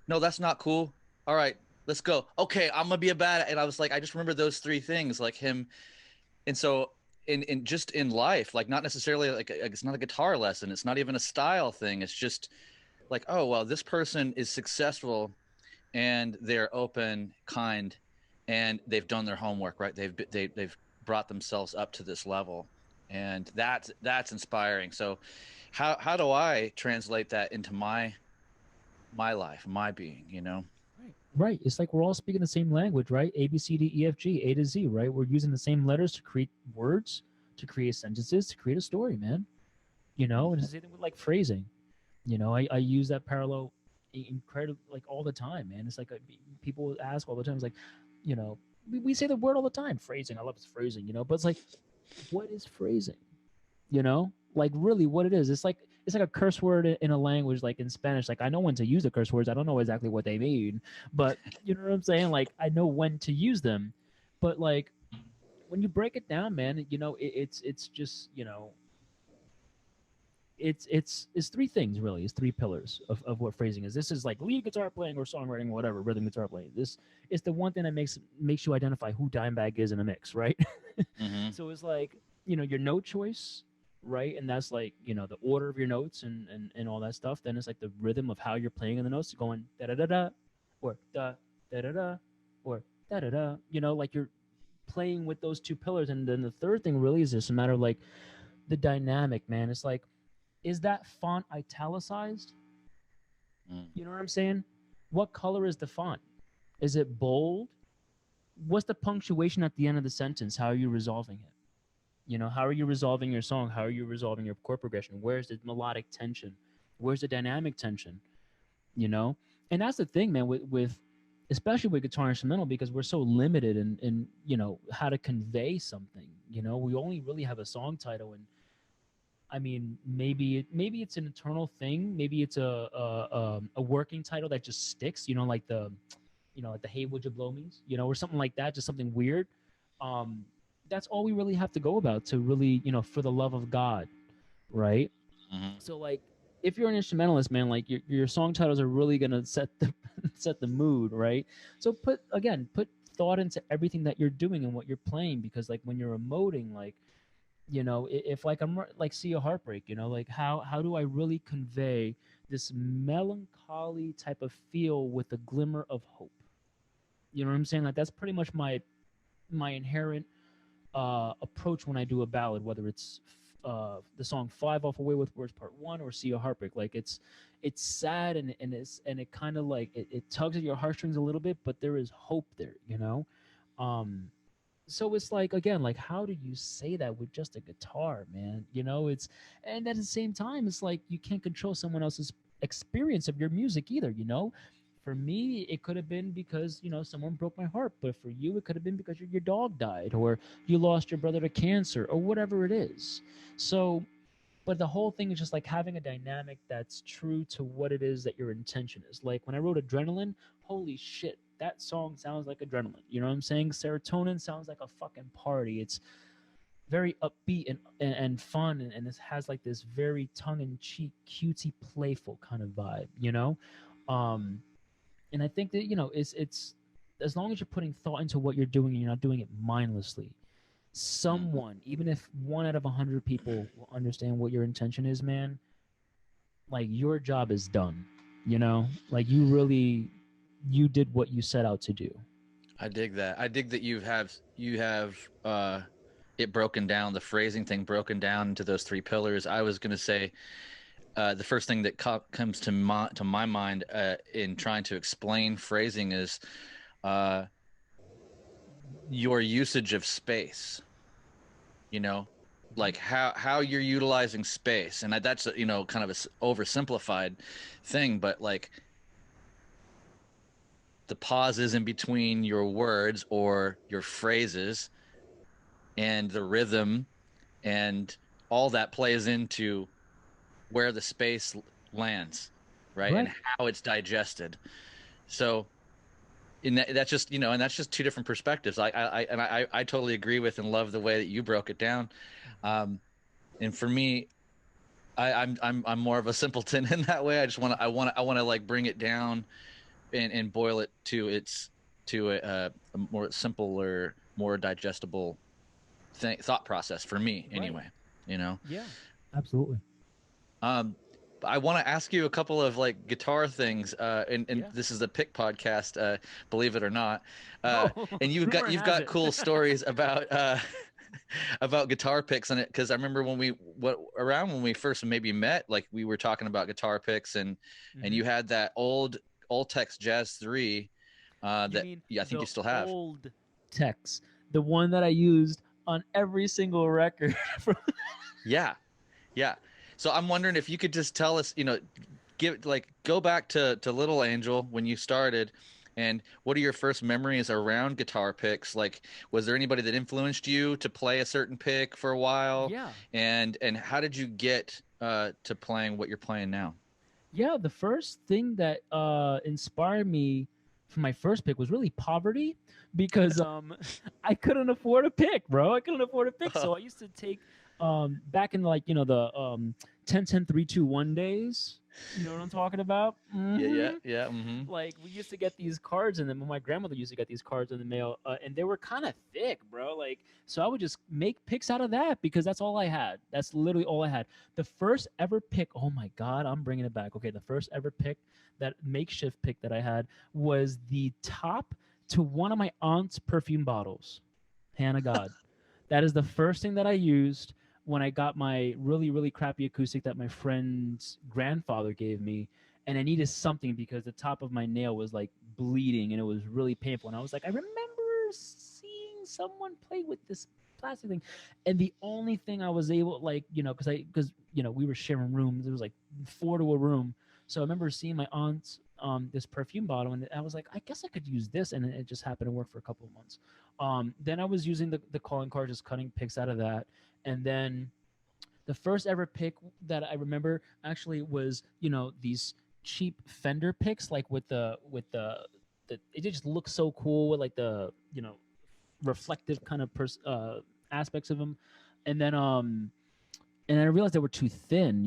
no, that's not cool. All right, let's go. Okay, I'm gonna be a bad." And I was like, I just remember those three things, like him. And so in just in life, like not necessarily like it's not a guitar lesson. It's not even a style thing. It's just like, oh well, this person is successful and they're open, kind, and they've done their homework, right? They've brought themselves up to this level, and that's inspiring. So how do I translate that into my life, my being, you know? Right. It's like we're all speaking the same language, right? A, B, C, D, E, F, G, A to Z, right? We're using the same letters to create words, to create sentences, to create a story, man. And it's the same thing with like phrasing. I use that parallel incredible, like all the time, man. It's like people ask all the time. It's like, you know, we say the word all the time, phrasing. I love phrasing, but it's like, what is phrasing? Like really what it is. It's like a curse word in a language, like in Spanish. Like I know when to use the curse words. I don't know exactly what they mean, but you know what I'm saying? Like I know when to use them. But like when you break it down, man, it's just, it's three things really. It's three pillars of what phrasing is. This is like lead guitar playing or songwriting or whatever, rhythm guitar playing. This is the one thing that makes you identify who Dimebag is in a mix, right? Mm-hmm. So it's like, your note choice, right? And that's like, the order of your notes and all that stuff. Then it's like the rhythm of how you're playing in the notes, going da da da da, or da da da da, or da da da. Like you're playing with those two pillars. And then the third thing really is just a matter of like the dynamic, man. It's like, is that font italicized? Mm. You know what I'm saying? What color is the font? Is it bold? What's the punctuation at the end of the sentence? How are you resolving it? How are you resolving your song? How are you resolving your chord progression? Where's the melodic tension? Where's the dynamic tension? And that's the thing, man, with especially with guitar instrumental, because we're so limited in how to convey something. We only really have a song title, and I mean, maybe it's an internal thing. Maybe it's a working title that just sticks. Like like the Hey Would You Blow Me's, or something like that, just something weird. Um, that's all we really have to go about to really, for the love of God, right? Hmm. So like, if you're an instrumentalist, man, like your song titles are really gonna set the set the mood, right? So put thought into everything that you're doing and what you're playing, because like when you're emoting, like if like I'm like see a heartbreak, like how do I really convey this melancholy type of feel with a glimmer of hope? You know what I'm saying? Like that's pretty much my inherent approach when I do a ballad, whether it's the song Five Off Away with Words Part One or See a Heartbreak. Like it's sad and it kind of like it tugs at your heartstrings a little bit, but there is hope there. So it's like, again, like how do you say that with just a guitar, man? It's, and at the same time it's like you can't control someone else's experience of your music either. For me it could have been because someone broke my heart, but for you it could have been because your dog died, or you lost your brother to cancer, or whatever it is. So but the whole thing is just like having a dynamic that's true to what it is that your intention is. Like when I wrote Adrenaline, holy shit, that song sounds like adrenaline. You know what I'm saying? Serotonin sounds like a fucking party. It's very upbeat and fun, and it has like this very tongue-in-cheek, cutesy, playful kind of vibe. Um, and I think that it's as long as you're putting thought into what you're doing and you're not doing it mindlessly, someone, even if 1 out of 100 people will understand what your intention is, man, like your job is done. Like you did what you set out to do. I dig that. I dig that you have it broken down, the phrasing thing broken down into those three pillars. I was gonna say the first thing that comes to my mind in trying to explain phrasing is uh, your usage of space. You know, like how you're utilizing space, and that's kind of a oversimplified thing, but like the pauses in between your words or your phrases and the rhythm and all that plays into where the space lands, right? And Right. how it's digested. So in that's just and that's just two different perspectives. I totally agree with and love the way that you broke it down. Um, and for me, I'm more of a simpleton in that way. I want to like bring it down and boil it to a more simpler, more digestible thought process for me Right. anyway. You know. Yeah. Absolutely. Um, I want to ask you a couple of like guitar things, and Yeah. this is a pick podcast, believe it or not. Oh, And you've got rumor you've has got it. cool stories about about guitar picks on it, because I remember around when we first maybe met, like we were talking about guitar picks, and you had that old Tex Jazz 3 You that mean yeah, I think the you still have. old text, the one that I used on every single record? Yeah, yeah. So I'm wondering if you could just tell us, go back to Little Angel when you started, and what are your first memories around guitar picks? Like, was there anybody that influenced you to play a certain pick for a while? Yeah. And how did you get to playing what you're playing now? Yeah, the first thing that inspired me for my first pick was really poverty, because I couldn't afford a pick, bro. I couldn't afford a pick, so I used to take back in like the 10 10 3 2 1 days. You know what I'm talking about? Yeah, yeah, Hmm. yeah. Mm-hmm. Like we used to get these cards, and then my grandmother used to get these cards in the mail, and they were kind of thick, bro. Like, so I would just make picks out of that because that's all I had. That's literally all I had. The first ever pick, oh my god, I'm bringing it back. Okay, the first ever pick, that makeshift pick that I had, was the top to one of my aunt's perfume bottles. Hand of God. That is the first thing that I used when I got my really, really crappy acoustic that my friend's grandfather gave me. And I needed something because the top of my nail was like bleeding and it was really painful. And I was like, I remember seeing someone play with this plastic thing. And the only thing I was able, like, because we were sharing rooms. It was like 4 to a room. So I remember seeing my aunt's this perfume bottle, and I was like, I guess I could use this, and it just happened to work for a couple of months. Then I was using the calling card, just cutting picks out of that, and then the first ever pick that I remember actually was these cheap Fender picks, like with the it just looks so cool with like the reflective kind of aspects of them, and then I realized they were too thin,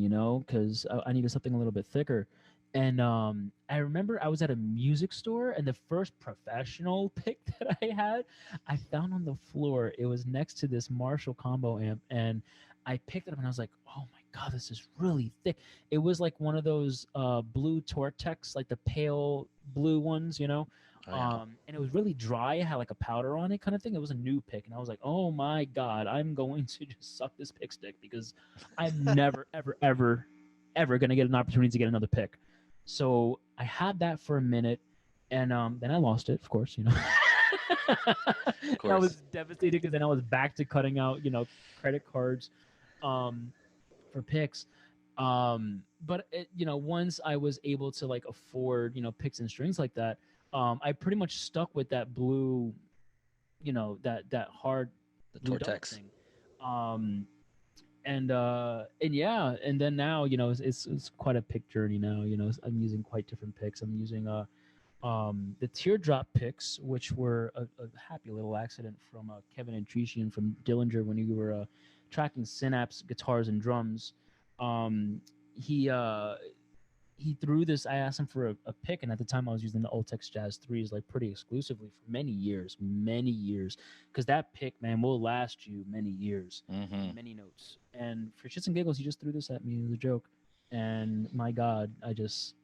because I needed something a little bit thicker. And I remember I was at a music store, and the first professional pick that I had, I found on the floor. It was next to this Marshall combo amp, and I picked it up, and I was like, "Oh my god, this is really thick." It was like one of those blue Tortex, like the pale blue ones, Oh, yeah. and it was really dry. It had like a powder on it, kind of thing. It was a new pick, and I was like, "Oh my god, I'm going to just suck this pick stick because I'm never, ever, ever, ever gonna get an opportunity to get another pick." So I had that for a minute, and then I lost it, of course. Of And I was course. devastated because then I was back to cutting out, credit cards, for picks. But once I was able to like afford, picks and strings like that, I pretty much stuck with that blue, that hard The blue double Tortex. thing. And yeah, and then now, it's quite a pick journey now. I'm using quite different picks. I'm using the teardrop picks, which were a happy little accident from Kevin Antrician from Dillinger when you were tracking Synapse guitars and drums. Um, he he threw this. I asked him for a pick, and at the time I was using the Ultex Jazz 3s like pretty exclusively for many years, because that pick, man, will last you many years, many notes. And for shits and giggles, he just threw this at me as a joke, and my God, I just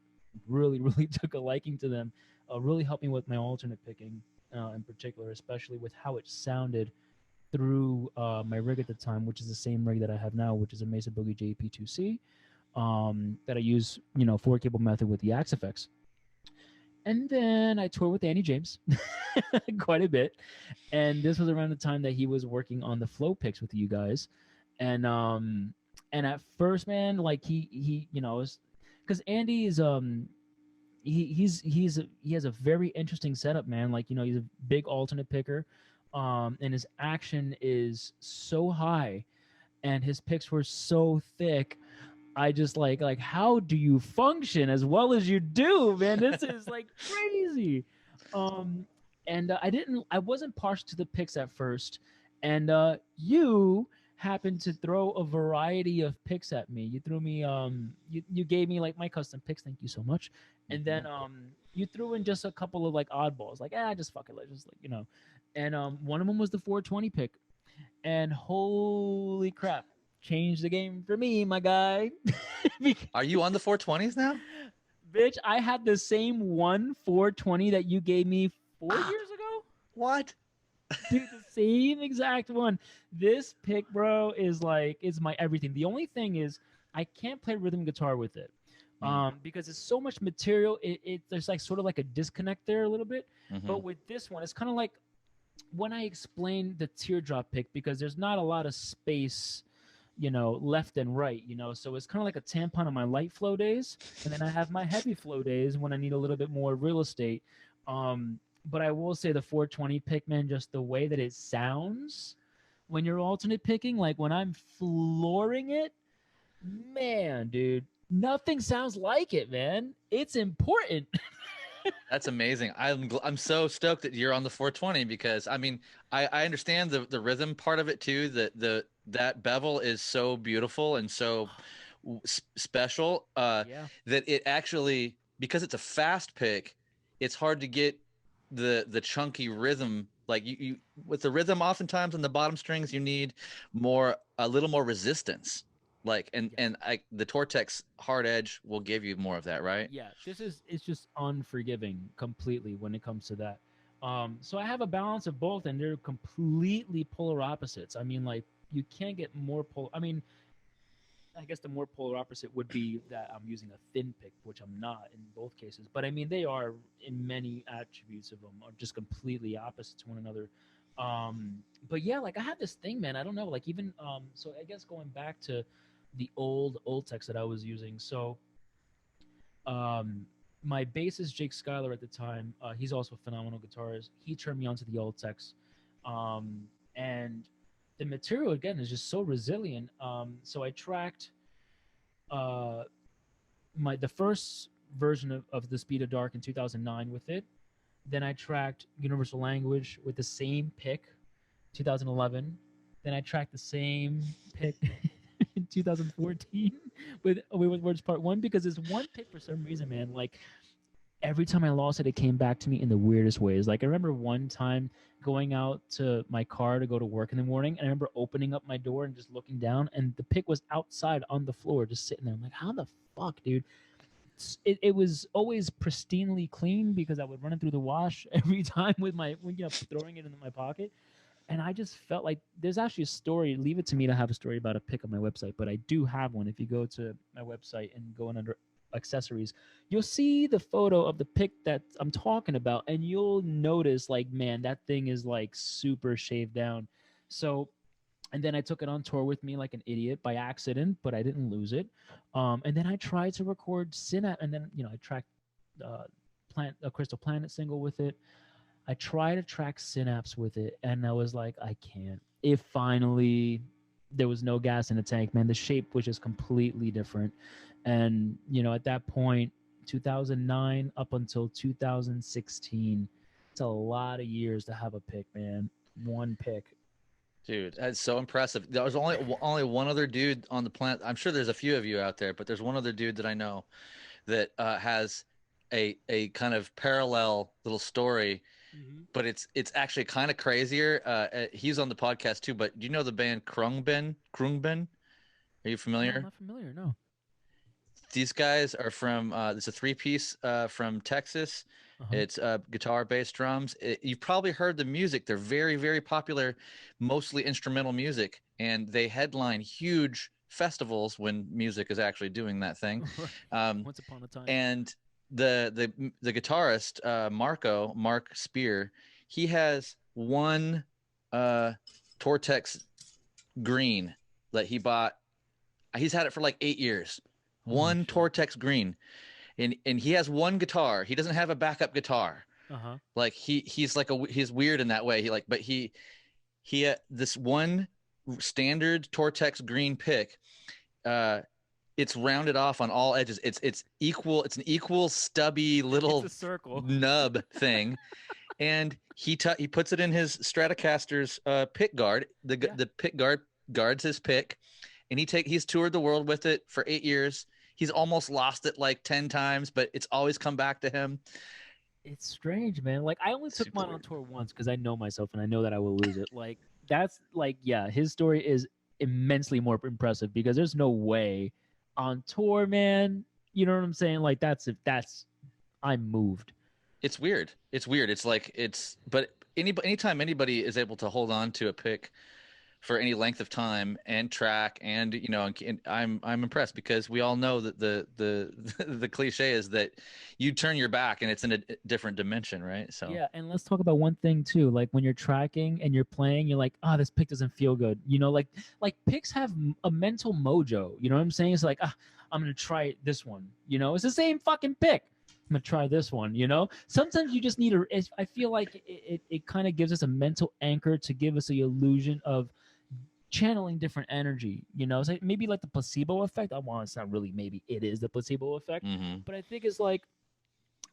really, really took a liking to them. Really helped me with my alternate picking, in particular, especially with how it sounded through my rig at the time, which is the same rig that I have now, which is a Mesa Boogie JP2C, that I use, 4-cable method with the Axe-Fx. And then I toured with Andy James quite a bit, and this was around the time that he was working on the flow picks with you guys, and at first, man, like he because Andy is he has a very interesting setup, man. Like, he's a big alternate picker, and his action is so high, and his picks were so thick. I just like how do you function as well as you do, man? This is like crazy. Um, and I wasn't partial to the picks at first, and you happened to throw a variety of picks at me. You threw me you gave me like my custom picks, thank you so much, and then you threw in just a couple of like oddballs, like just fuck it, let's just and one of them was the 420 pick, and holy crap, changed the game for me, my guy. Are you on the 420s now? Bitch, I had the same 420 that you gave me 4 years ago. What? Dude, the same exact one. This pick, bro, is like, it's my everything. The only thing is I can't play rhythm guitar with it. Because it's so much material. There's like sort of like a disconnect there a little bit. But with this one, it's kind of like when I explain the teardrop pick, because there's not a lot of space, left and right, so it's kind of like a tampon on my light flow days, and then I have my heavy flow days when I need a little bit more real estate. But I will say the 420 pick, man, just the way that it sounds when you're alternate picking, like when I'm flooring it, man, dude, nothing sounds like it, man. It's important. That's amazing. I'm so stoked that you're on the 420, because I mean, I understand the rhythm part of it too. That bevel is so beautiful and so special, Yeah. that it actually, because it's a fast pick, it's hard to get the chunky rhythm. Like you with the rhythm, oftentimes on the bottom strings, you need a little more resistance. Like the Tortex hard edge will give you more of that, right? Yeah, it's just unforgiving completely when it comes to that. So I have a balance of both, and they're completely polar opposites. I mean, like, you can't get more I mean, I guess the more polar opposite would be that I'm using a thin pick, which I'm not in both cases. But I mean, they are, in many attributes of them, are just completely opposite to one another. But yeah, like I have this thing, man. I don't know, like even so I guess going back to the old text that I was using. So my bassist Jake Schuyler at the time, he's also a phenomenal guitarist. He turned me onto the old text, and the material again is just so resilient. So I tracked the first version of The Speed of Dark in 2009 with it, Then I tracked universal language with the same pick, 2011. Then I tracked the same pick in 2014 with Away with Words Part One, because it's one pick for some reason, man. Like every time I lost it, it came back to me in the weirdest ways. Like I remember one time going out to my car to go to work in the morning, and I remember opening up my door and just looking down, and the pick was outside on the floor, just sitting there. I'm like, how the fuck, dude? It was always pristinely clean because I would run it through the wash every time with my, throwing it into my pocket. And I just felt like there's actually a story. Leave it to me to have a story about a pick on my website, but I do have one. If you go to my website and go in under accessories, you'll see the photo of the pick that I'm talking about, and you'll notice, like, man, that thing is like super shaved down. So, and then I took it on tour with me like an idiot by accident, but I didn't lose it. And then I tried to record Synapse, and then I tracked a Crystal Planet single with it. I tried to track Synapse with it, and I was like, I can't. It finally, there was no gas in the tank, man. The shape was just completely different. And, at that point, 2009 up until 2016, it's a lot of years to have a pick, man. One pick. Dude, that's so impressive. There was only one other dude on the planet. I'm sure there's a few of you out there, but there's one other dude that I know that has a kind of parallel little story, but it's actually kind of crazier. He's on the podcast too, but do you know the band Krungben? Krungben? Are you No, familiar? I'm not familiar. No. These guys are from it's a three-piece from Texas. Uh-huh. It's guitar, bass, drums. You've probably heard the music. They're very, very popular, mostly instrumental music, and they headline huge festivals when music is actually doing that thing. Once upon a time. And the guitarist Mark Spear, he has one Tortex green that he bought. He's had it for like 8 years. One Tortex green, and he has one guitar. He doesn't have a backup guitar. Like he's weird in that way. He this one standard Tortex green pick. It's rounded off on all edges. It's equal. It's an equal stubby little circle nub thing, and he puts it in his Stratocaster's pick guard. The pick guard guards his pick, and he's toured the world with it for 8 years. He's almost lost it like 10 times, but it's always come back to him. It's strange, man. Like I only took mine on tour once because I know myself and I know that I will lose it. Like that's like, yeah, his story is immensely more impressive because there's no way on tour, man. You know what I'm saying? Like I'm moved. It's weird. It's like but anytime anybody is able to hold on to a pick for any length of time and track, and I'm impressed because we all know that the cliche is that you turn your back and it's in a different dimension, right? So yeah, and let's talk about one thing too. Like when you're tracking and you're playing, you're like, oh, this pick doesn't feel good. Like picks have a mental mojo. You know what I'm saying? It's like, I'm gonna try this one. It's the same fucking pick. I'm gonna try this one. Sometimes you just need I feel like it kind of gives us a mental anchor to give us the illusion of channeling different energy, so maybe like the placebo effect. It's not really, maybe it is the placebo effect, but I think it's like,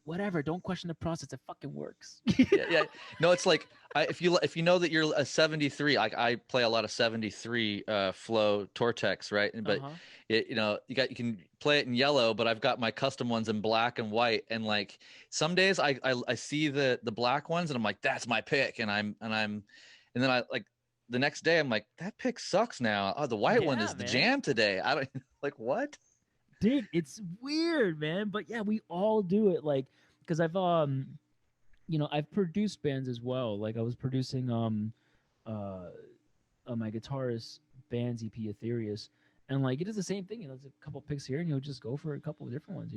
whatever, don't question the process, it fucking works. yeah. No, it's like if you know that you're a 73, I play a lot of 73 flow Tortex, right? But you can play it in yellow, but I've got my custom ones in black and white, and like some days I see the black ones and I'm like, that's my pick, and then I like the next day I'm like, that pick sucks now. Oh, the white one is the jam today. I don't like, what? Dude, it's weird, man. But yeah, we all do it. Like, because I've I've produced bands as well. Like I was producing my guitarist band's EP Ethereus, and like it is the same thing. It's a couple picks here, and you'll just go for a couple of different ones,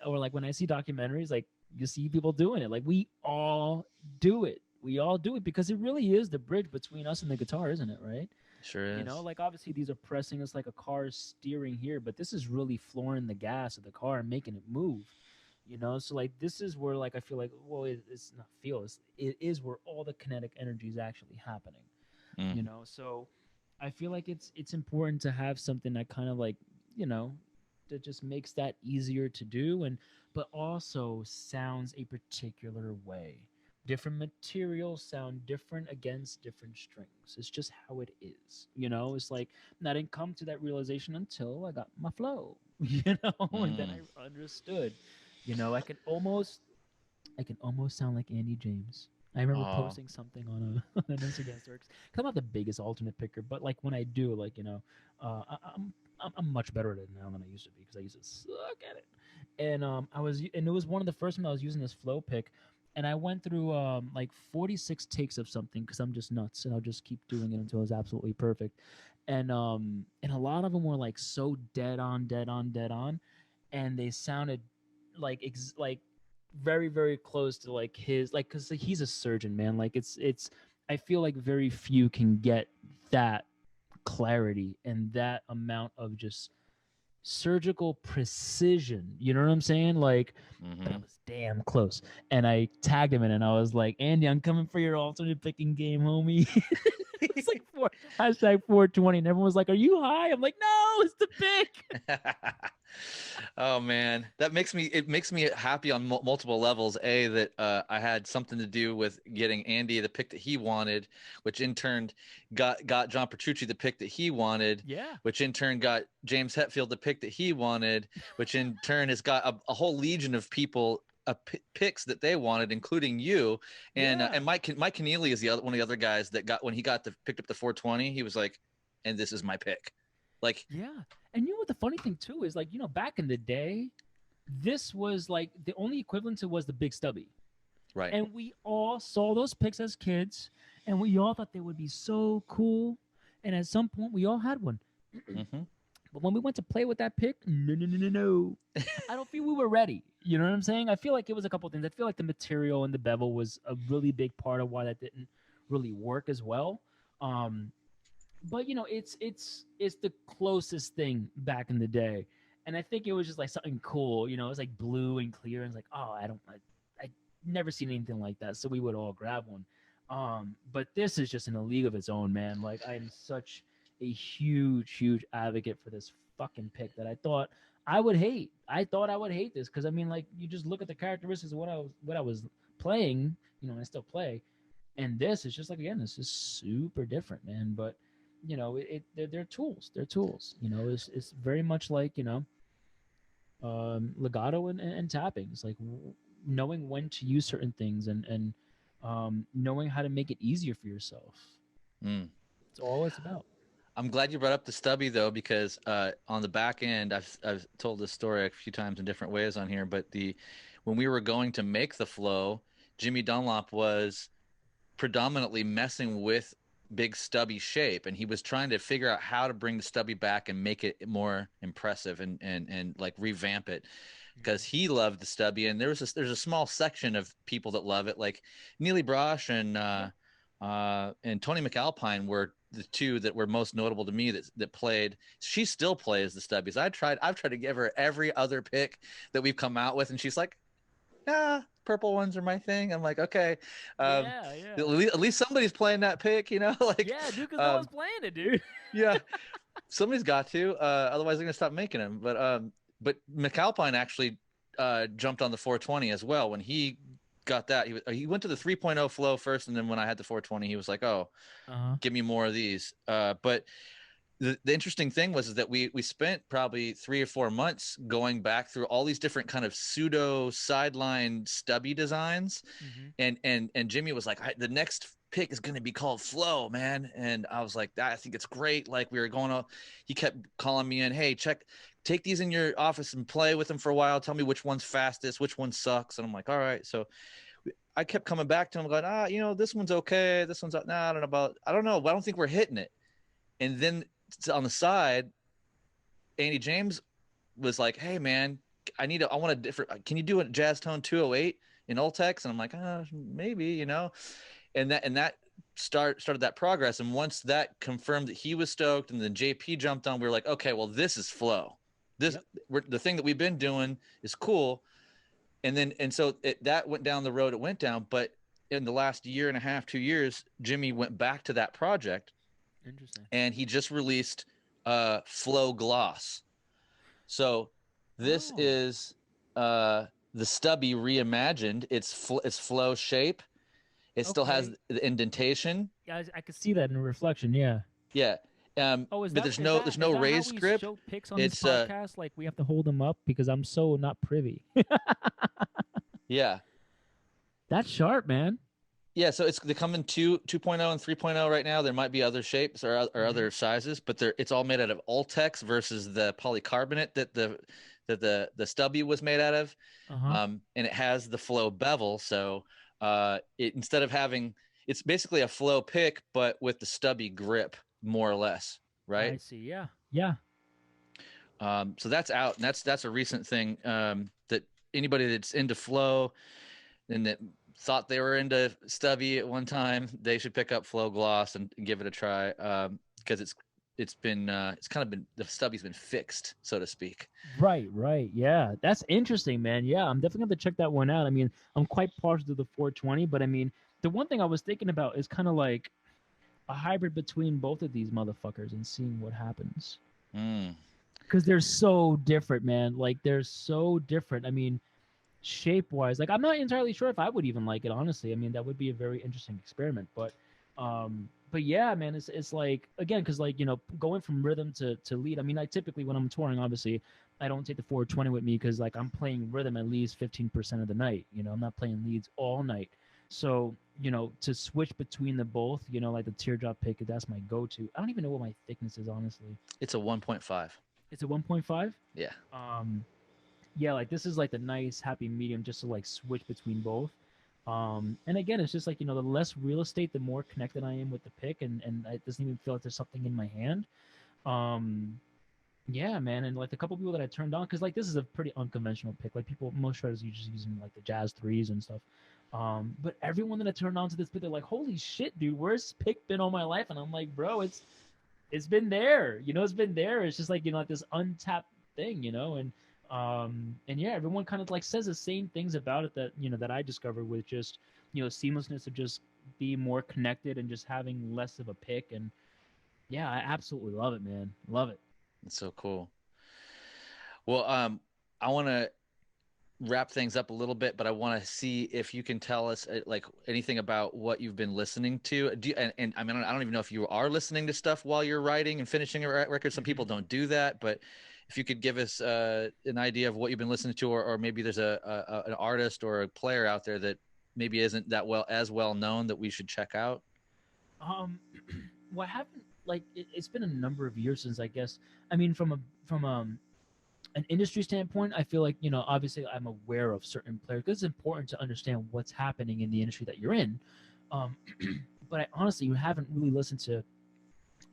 Or like when I see documentaries, like you see people doing it. Like we all do it. We all do it because it really is the bridge between us and the guitar, isn't it? Right? Sure is. Like obviously these are pressing us like a car steering here, but this is really flooring the gas of the car and making it move. So like this is where like I feel like, well, it's not feel, it is where all the kinetic energy is actually happening. So I feel like it's important to have something that kind of like that just makes that easier to do, and but also sounds a particular way. Different materials sound different against different strings. It's just how it is. It's like, and I didn't come to that realization until I got my flow, and then Mm. I understood. I can almost sound like Andy James. I remember Oh. posting something on on an Instagram story because I'm not the biggest alternate picker, but like when I do, like I'm much better at it now than I used to be because I used to suck at it. And and it was one of the first times I was using this flow pick, and I went through like 46 takes of something because I'm just nuts, and I'll just keep doing it until it's absolutely perfect. And a lot of them were like so dead on, dead on, dead on, and they sounded like very very close to like his, like, because he's a surgeon, man. Like it's I feel like very few can get that clarity and that amount of just surgical precision, you know what I'm saying? Like, but I Mm-hmm. was damn close. And I tagged him in, and I was like, Andy, I'm coming for your alternate picking game, homie. It was like hashtag 420, and everyone was like, are you high? I'm like, no, it's the pick. Oh man, it makes me happy on multiple levels. A, that I had something to do with getting Andy the pick that he wanted, which in turn got John Petrucci the pick that he wanted, Yeah. which in turn got James Hetfield the pick that he wanted, which in turn has got a whole legion of people picks that they wanted, including you. And Mike Keneally is one of the other guys that got, when he picked up the 420, he was like, and this is my pick. Like, Yeah. And you know what the funny thing too is, like, back in the day, this was like the only equivalent to was the big stubby. right. And we all saw those picks as kids, and we all thought they would be so cool. And at some point, we all had one. Mm-hmm. But when we went to play with that pick, no, no, no, no, no. I don't feel we were ready. You know what I'm saying? I feel like it was a couple things. I feel like the material and the bevel was a really big part of why that didn't really work as well. But it's the closest thing back in the day, and I think it was just like something cool. It was like blue and clear, and it's like, oh, I never seen anything like that, so we would all grab one. But this is just in a league of its own, man. Like, I'm such a huge advocate for this fucking pick that I thought I would hate. I thought I would hate this because, I mean, like, you just look at the characteristics of what I was playing, and I still play, and this is just like, again, this is super different, man. But they're tools. They're tools. It's very much like legato and tapping. It's like knowing when to use certain things and knowing how to make it easier for yourself. Mm. It's all it's about. I'm glad you brought up the stubby though, because on the back end, I've told this story a few times in different ways on here. But when we were going to make the flow, Jimmy Dunlop was predominantly messing with big stubby shape, and he was trying to figure out how to bring the stubby back and make it more impressive and like revamp it, because he loved the stubby. And there's a small section of people that love it, like Neely Brosh and Tony McAlpine were the two that were most notable to me that played. She still plays the stubbies. I've tried to give her every other pick that we've come out with, and she's like, purple ones are my thing. I'm like, okay, Yeah. at least somebody's playing that pick, like, Yeah, dude, because no one's playing it, dude. yeah, somebody's got to, otherwise they're gonna stop making them. But McAlpine actually jumped on the 420 as well when he got that. He went to the 3.0 flow first, and then when I had the 420, he was like, oh, give me more of these. But the interesting thing was that we spent probably 3 or 4 months going back through all these different kind of pseudo sideline stubby designs. And Jimmy was like, the next pick is going to be called Flow, man. And I was like, I think it's great. Like, we were going to, he kept calling me in, hey, take these in your office and play with them for a while. Tell me which one's fastest, which one sucks. And I'm like, all right. So I kept coming back to him going, this one's okay. This one's, I don't know. I don't think we're hitting it. And then on the side, Andy James was like, hey man, I want a different, can you do a jazz tone 208 in Ultex? And I'm like, maybe, and that started that progress. And once that confirmed that he was stoked, and then JP jumped on, we were like, okay, well, this is flow. The thing that we've been doing is cool. And so that went down the road it went down. But in the last year and a half, 2 years, Jimmy went back to that project. Interesting. And he just released Flow Gloss. So This Oh. is the stubby reimagined. It's flow shape. It still has Okay. the indentation. Yeah, I could see that in the reflection. Yeah. Yeah. Oh, But there's no how raised we grip. show pics on this It's podcast? Like we have to hold them up because I'm so not privy. yeah. That's sharp, man. Yeah, so they come in 2.0 and 3.0 right now. There might be other shapes or other sizes, but it's all made out of Ultex versus the polycarbonate that the stubby was made out of. Uh huh. And it has the flow bevel, so instead of having, it's basically a flow pick but with the stubby grip, more or less, I right? see. Yeah. Yeah. So that's out, and that's a recent thing, that anybody that's into flow and that thought they were into stubby at one time, they should pick up flow gloss and give it a try, because it's kind of been, the stubby's been fixed, so to speak. Right. Right. Yeah. That's interesting, man. Yeah, I'm definitely gonna check that one out. I mean, I'm quite partial to the 420, but I mean, the one thing I was thinking about is kind of like a hybrid between both of these motherfuckers and seeing what happens. Mm. Because they're so different, man. Like they're so different. I mean, shape wise, like I'm not entirely sure if I would even like it, honestly. I mean, that would be a very interesting experiment. But yeah, man, it's like, again, because like, you know, going from rhythm to lead. I mean, I typically, when I'm touring, obviously I don't take the 420 with me because like I'm playing rhythm at least 15% of the night. You know, I'm not playing leads all night. So, you know, to switch between the both, you know, like the teardrop pick, that's my go-to. I don't even know what my thickness is, honestly. It's a 1.5. It's a 1.5. Yeah. Yeah, like this is like the nice happy medium just to like switch between both. And again, it's just like, you know, the less real estate, the more connected I am with the pick, and it doesn't even feel like there's something in my hand. Um, yeah, man, and like the couple people that I turned on, because like this is a pretty unconventional pick. Like people, most shredders are just using like the Jazz threes and stuff. But everyone that I turned on to this pick, they're like, "Holy shit, dude, where's this pick been all my life?" And I'm like, "Bro, it's been there. You know, it's been there. It's just like, you know, like this untapped thing, you know." And yeah, everyone kind of like says the same things about it that, you know, that I discovered with just, you know, seamlessness of just being more connected and just having less of a pick. And yeah, I absolutely love it, man. Love it. It's so cool. Well, I want to wrap things up a little bit, but I want to see if you can tell us like anything about what you've been listening to. And I mean, I don't even know if you are listening to stuff while you're writing and finishing a record. Some people don't do that, but if you could give us an idea of what you've been listening to, or maybe there's an artist or a player out there that maybe isn't that well known that we should check out. Um, well, I haven't like it's been a number of years since, I guess. I mean, from an industry standpoint, I feel like, you know, obviously I'm aware of certain players because it's important to understand what's happening in the industry that you're in. Um, but I honestly haven't really listened to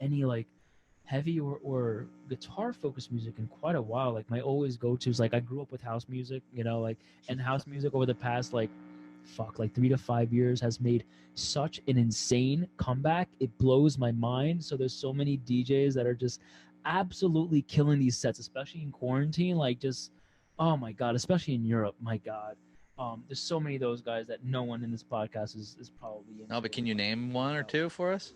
any like heavy or guitar focused music in quite a while. Like my always go to is like I grew up with house music, you know, like, and house music over the past like like 3 to 5 years has made such an insane comeback. It blows my mind. So there's so many DJs that are just absolutely killing these sets, especially in quarantine. Like just, oh my god, especially in Europe, my god. There's so many of those guys that no one in this podcast is probably into. No, but can you name one or two for us?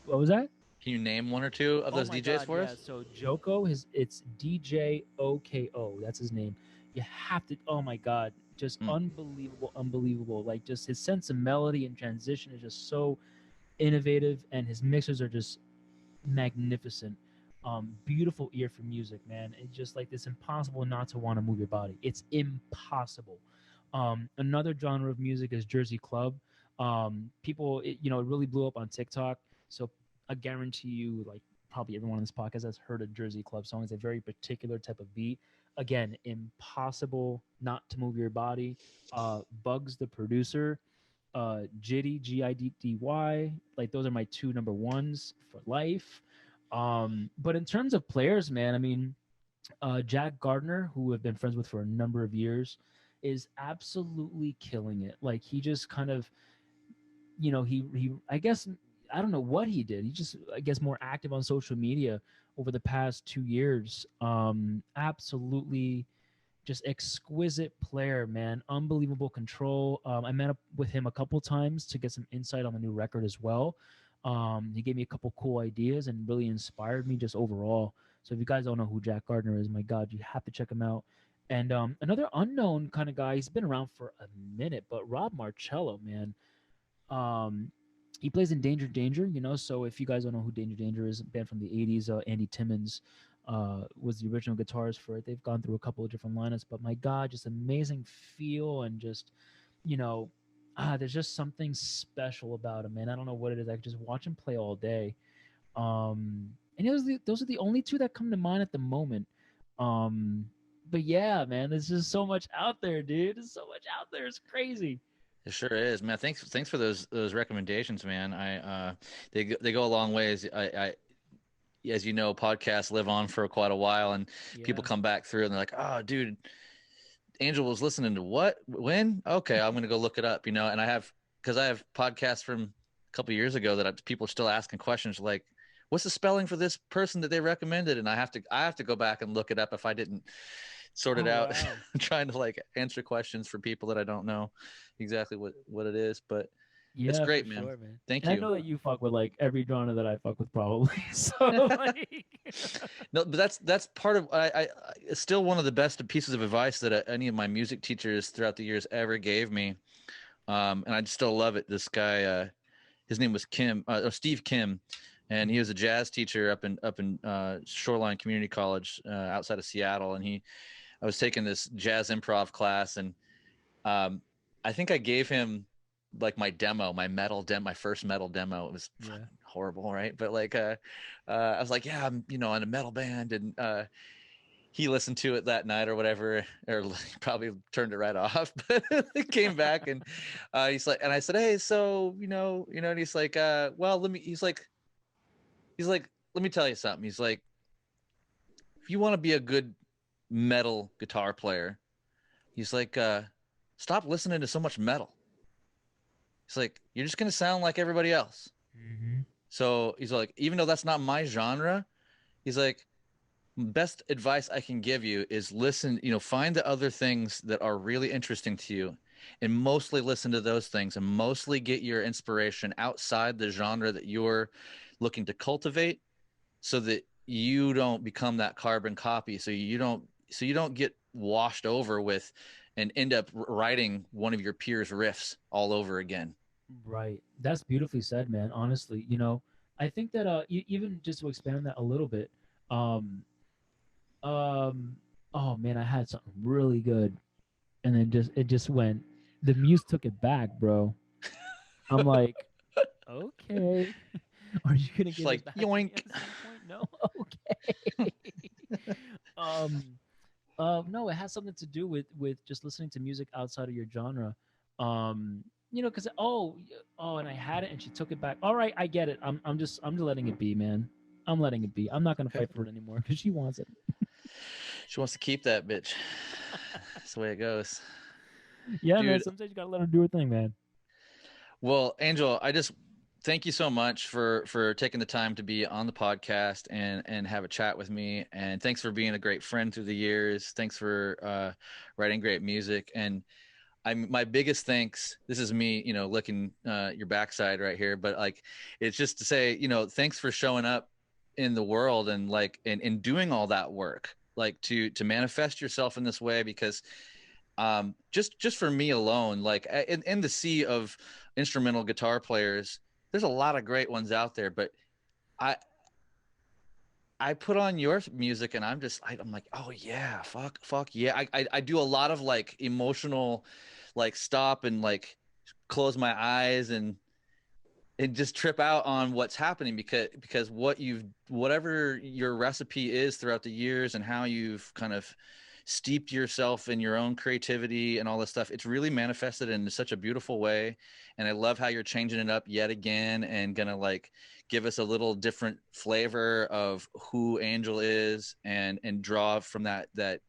What was that? Can you name one or two of Oh those my DJs god, for yeah. us? So Joko, it's DJOKO. That's his name. You have to. Oh my god, just unbelievable, unbelievable. Like just his sense of melody and transition is just so innovative, and his mixers are just magnificent. Beautiful ear for music, man. It's just like it's impossible not to want to move your body. It's impossible. Another genre of music is Jersey Club. People, you know, it really blew up on TikTok. So I guarantee you, like probably everyone on this podcast has heard a Jersey Club song. It's a very particular type of beat. Again, impossible not to move your body. Bugs, the producer, Jiddy, Giddy, like those are my two number ones for life. But in terms of players, man, I mean, Jack Gardner, who I've been friends with for a number of years, is absolutely killing it. Like he just kind of, you know, he I guess I don't know what he did. He just, I guess, more active on social media over the past 2 years. Absolutely just exquisite player, man. Unbelievable control. I met up with him a couple times to get some insight on the new record as well. He gave me a couple cool ideas and really inspired me just overall. So if you guys don't know who Jack Gardner is, my God, you have to check him out. And another unknown kind of guy, he's been around for a minute, but Rob Marcello, man. Um, he plays in Danger Danger, you know. So if you guys don't know who Danger Danger is, a band from the '80s, Andy Timmons was the original guitarist for it. They've gone through a couple of different lineups, but my God, just amazing feel and just, you know, there's just something special about him, man. I don't know what it is. I could just watch him play all day. And those are the only two that come to mind at the moment. Um, but yeah, man, there's just so much out there, dude. There's so much out there. It's crazy. It sure is, man. Thanks for those recommendations, man. They go a long ways. As you know, podcasts live on for quite a while, and people Yeah. come back through and they're like, "Oh, dude, Angel was listening to what? When? Okay, I'm gonna go look it up." You know, and because I have podcasts from a couple years ago that people are still asking questions like, "What's the spelling for this person that they recommended?" And I have to go back and look it up if I didn't sort it Oh, out. wow. Trying to like answer questions for people that I don't know exactly what it is, but it's Yeah, great, for man. sure, man. Thank And I you. know that you fuck with like every genre that I fuck with, probably. So like, No, but that's part of it's still one of the best pieces of advice that any of my music teachers throughout the years ever gave me. And I still love it. This guy, his name was Steve Kim, and he was a jazz teacher up in Shoreline Community College outside of Seattle. And I was taking this jazz improv class, and I think I gave him like my demo, my first metal demo. It was yeah. horrible, right? But like, I was like, yeah, I'm, in a metal band, and he listened to it that night or whatever, or probably turned it right off. But it came back, and he's like, and I said, hey, so and he's like, well, he's like, let me tell you something. He's like, if you want to be a good metal guitar player, he's like, stop listening to so much metal. He's like, you're just gonna sound like everybody else. Mm-hmm. So he's like, even though that's not my genre, he's like, best advice I can give you is listen, find the other things that are really interesting to you and mostly listen to those things and mostly get your inspiration outside the genre that you're looking to cultivate so that you don't become that carbon copy. So you don't get washed over with and end up writing one of your peers' riffs all over again. Right. That's beautifully said, man. Honestly, I think that even just to expand on that a little bit, um, oh man, I had something really good, and then it just went. The muse took it back, bro. I'm like, okay, are you gonna Just give it like back to me yoink. at the same point? No, okay. um, no, it has something to do with just listening to music outside of your genre. Because and I had it and she took it back. All right, I get it. I'm just letting it be, man. I'm letting it be. I'm not gonna fight for it anymore because she wants it. She wants to keep that bitch. That's the way it goes. Yeah, man. Dude, Sometimes you gotta let her do her thing, man. well, Angel, I just thank you so much for taking the time to be on the podcast and have a chat with me. And thanks for being a great friend through the years. Thanks for writing great music. And my biggest thanks. This is me, licking your backside right here, but like, it's just to say, thanks for showing up in the world and like and doing all that work, like to manifest yourself in this way because just for me alone, like in the sea of instrumental guitar players, there's a lot of great ones out there, but I I put on your music and I'm like, oh yeah, fuck yeah. I do a lot of like emotional, like stop and like close my eyes and just trip out on what's happening because whatever your recipe is throughout the years and how you've kind of steeped yourself in your own creativity and all this stuff, it's really manifested in such a beautiful way. And I love how you're changing it up yet again and gonna like give us a little different flavor of who Angel is and draw from that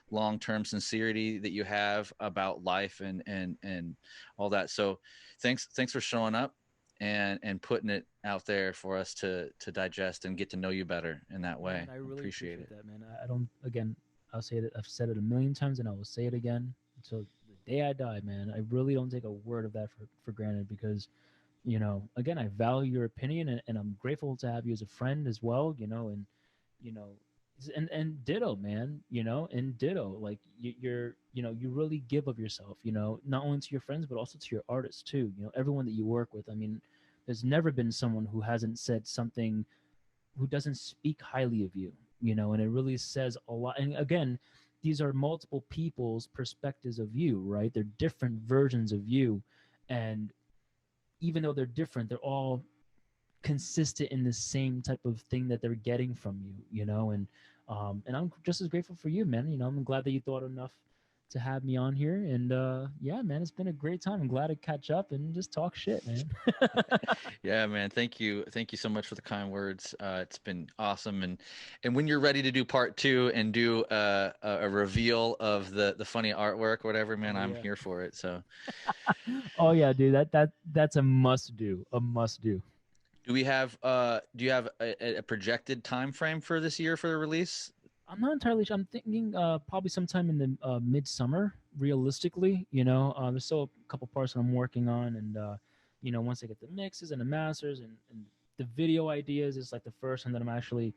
long-term sincerity that you have about life and all that. So thanks for showing up and putting it out there for us to digest and get to know you better in that way. Man, I really Appreciate it. that, man. I don't. Again, I'll say it. I've said it a million times, and I will say it again until the day I die, man. I really don't take a word of that for granted because, again, I value your opinion, and I'm grateful to have you as a friend as well. And you know, And ditto, man, you know, and ditto, like you're, you know, you really give of yourself, you know, not only to your friends but also to your artists too, you know, everyone that you work with. I mean, there's never been someone who hasn't said something, who doesn't speak highly of you, you know, and it really says a lot. And again, these are multiple people's perspectives of you, right? They're different versions of you, and even though they're different, they're all consistent in the same type of thing that they're getting from you, you know. And I'm just as grateful for you, man. You know, I'm glad that you thought enough to have me on here. And yeah, man, it's been a great time. I'm glad to catch up and just talk shit, man. Yeah, man. Thank you so much for the kind words. It's been awesome. And when you're ready to do part two and do a reveal of the funny artwork, whatever, man, Oh I'm yeah. here for it. So Oh yeah, dude. That's a must do. A must do. do you have a projected time frame for this year for the release? I'm not entirely sure. I'm thinking probably sometime in the midsummer, realistically. You know, there's still a couple parts that I'm working on, and you know, once I get the mixes and the masters and the video ideas, is like the first time that I'm actually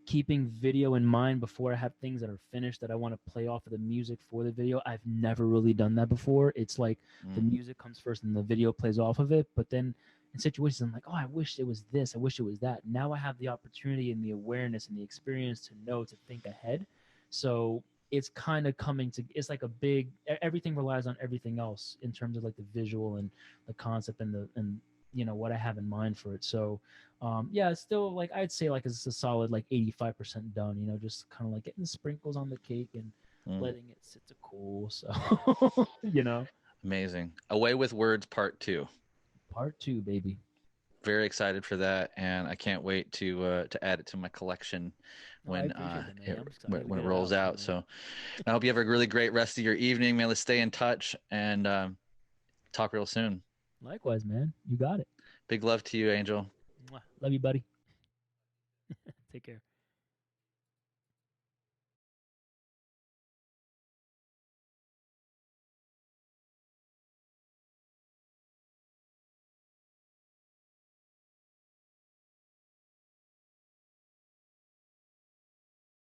keeping video in mind before I have things that are finished that I want to play off of the music for the video. I've never really done that before. It's like the music comes first and the video plays off of it. But then in situations, I'm like, oh, I wish it was this. I wish it was that. Now I have the opportunity and the awareness and the experience to know, to think ahead. So it's kind of coming to, it's like a big, everything relies on everything else in terms of like the visual and the concept and you know what I have in mind for it. So yeah, it's still like I'd say like it's a solid like 85% done. You know, just kind of like getting the sprinkles on the cake and Mm, letting it sit to cool. So you know, amazing. Away with Words Part Two. part two, baby. Very excited for that, and I can't wait to add it to my collection Oh, I when appreciate that, man. I'm excited to when it get it rolls out too, out. man. So I hope you have a really great rest of your evening, man. Let's stay in touch and talk real soon. Likewise, man. You got it. Big love to you, Angel. Mwah. Love you, buddy. Take care.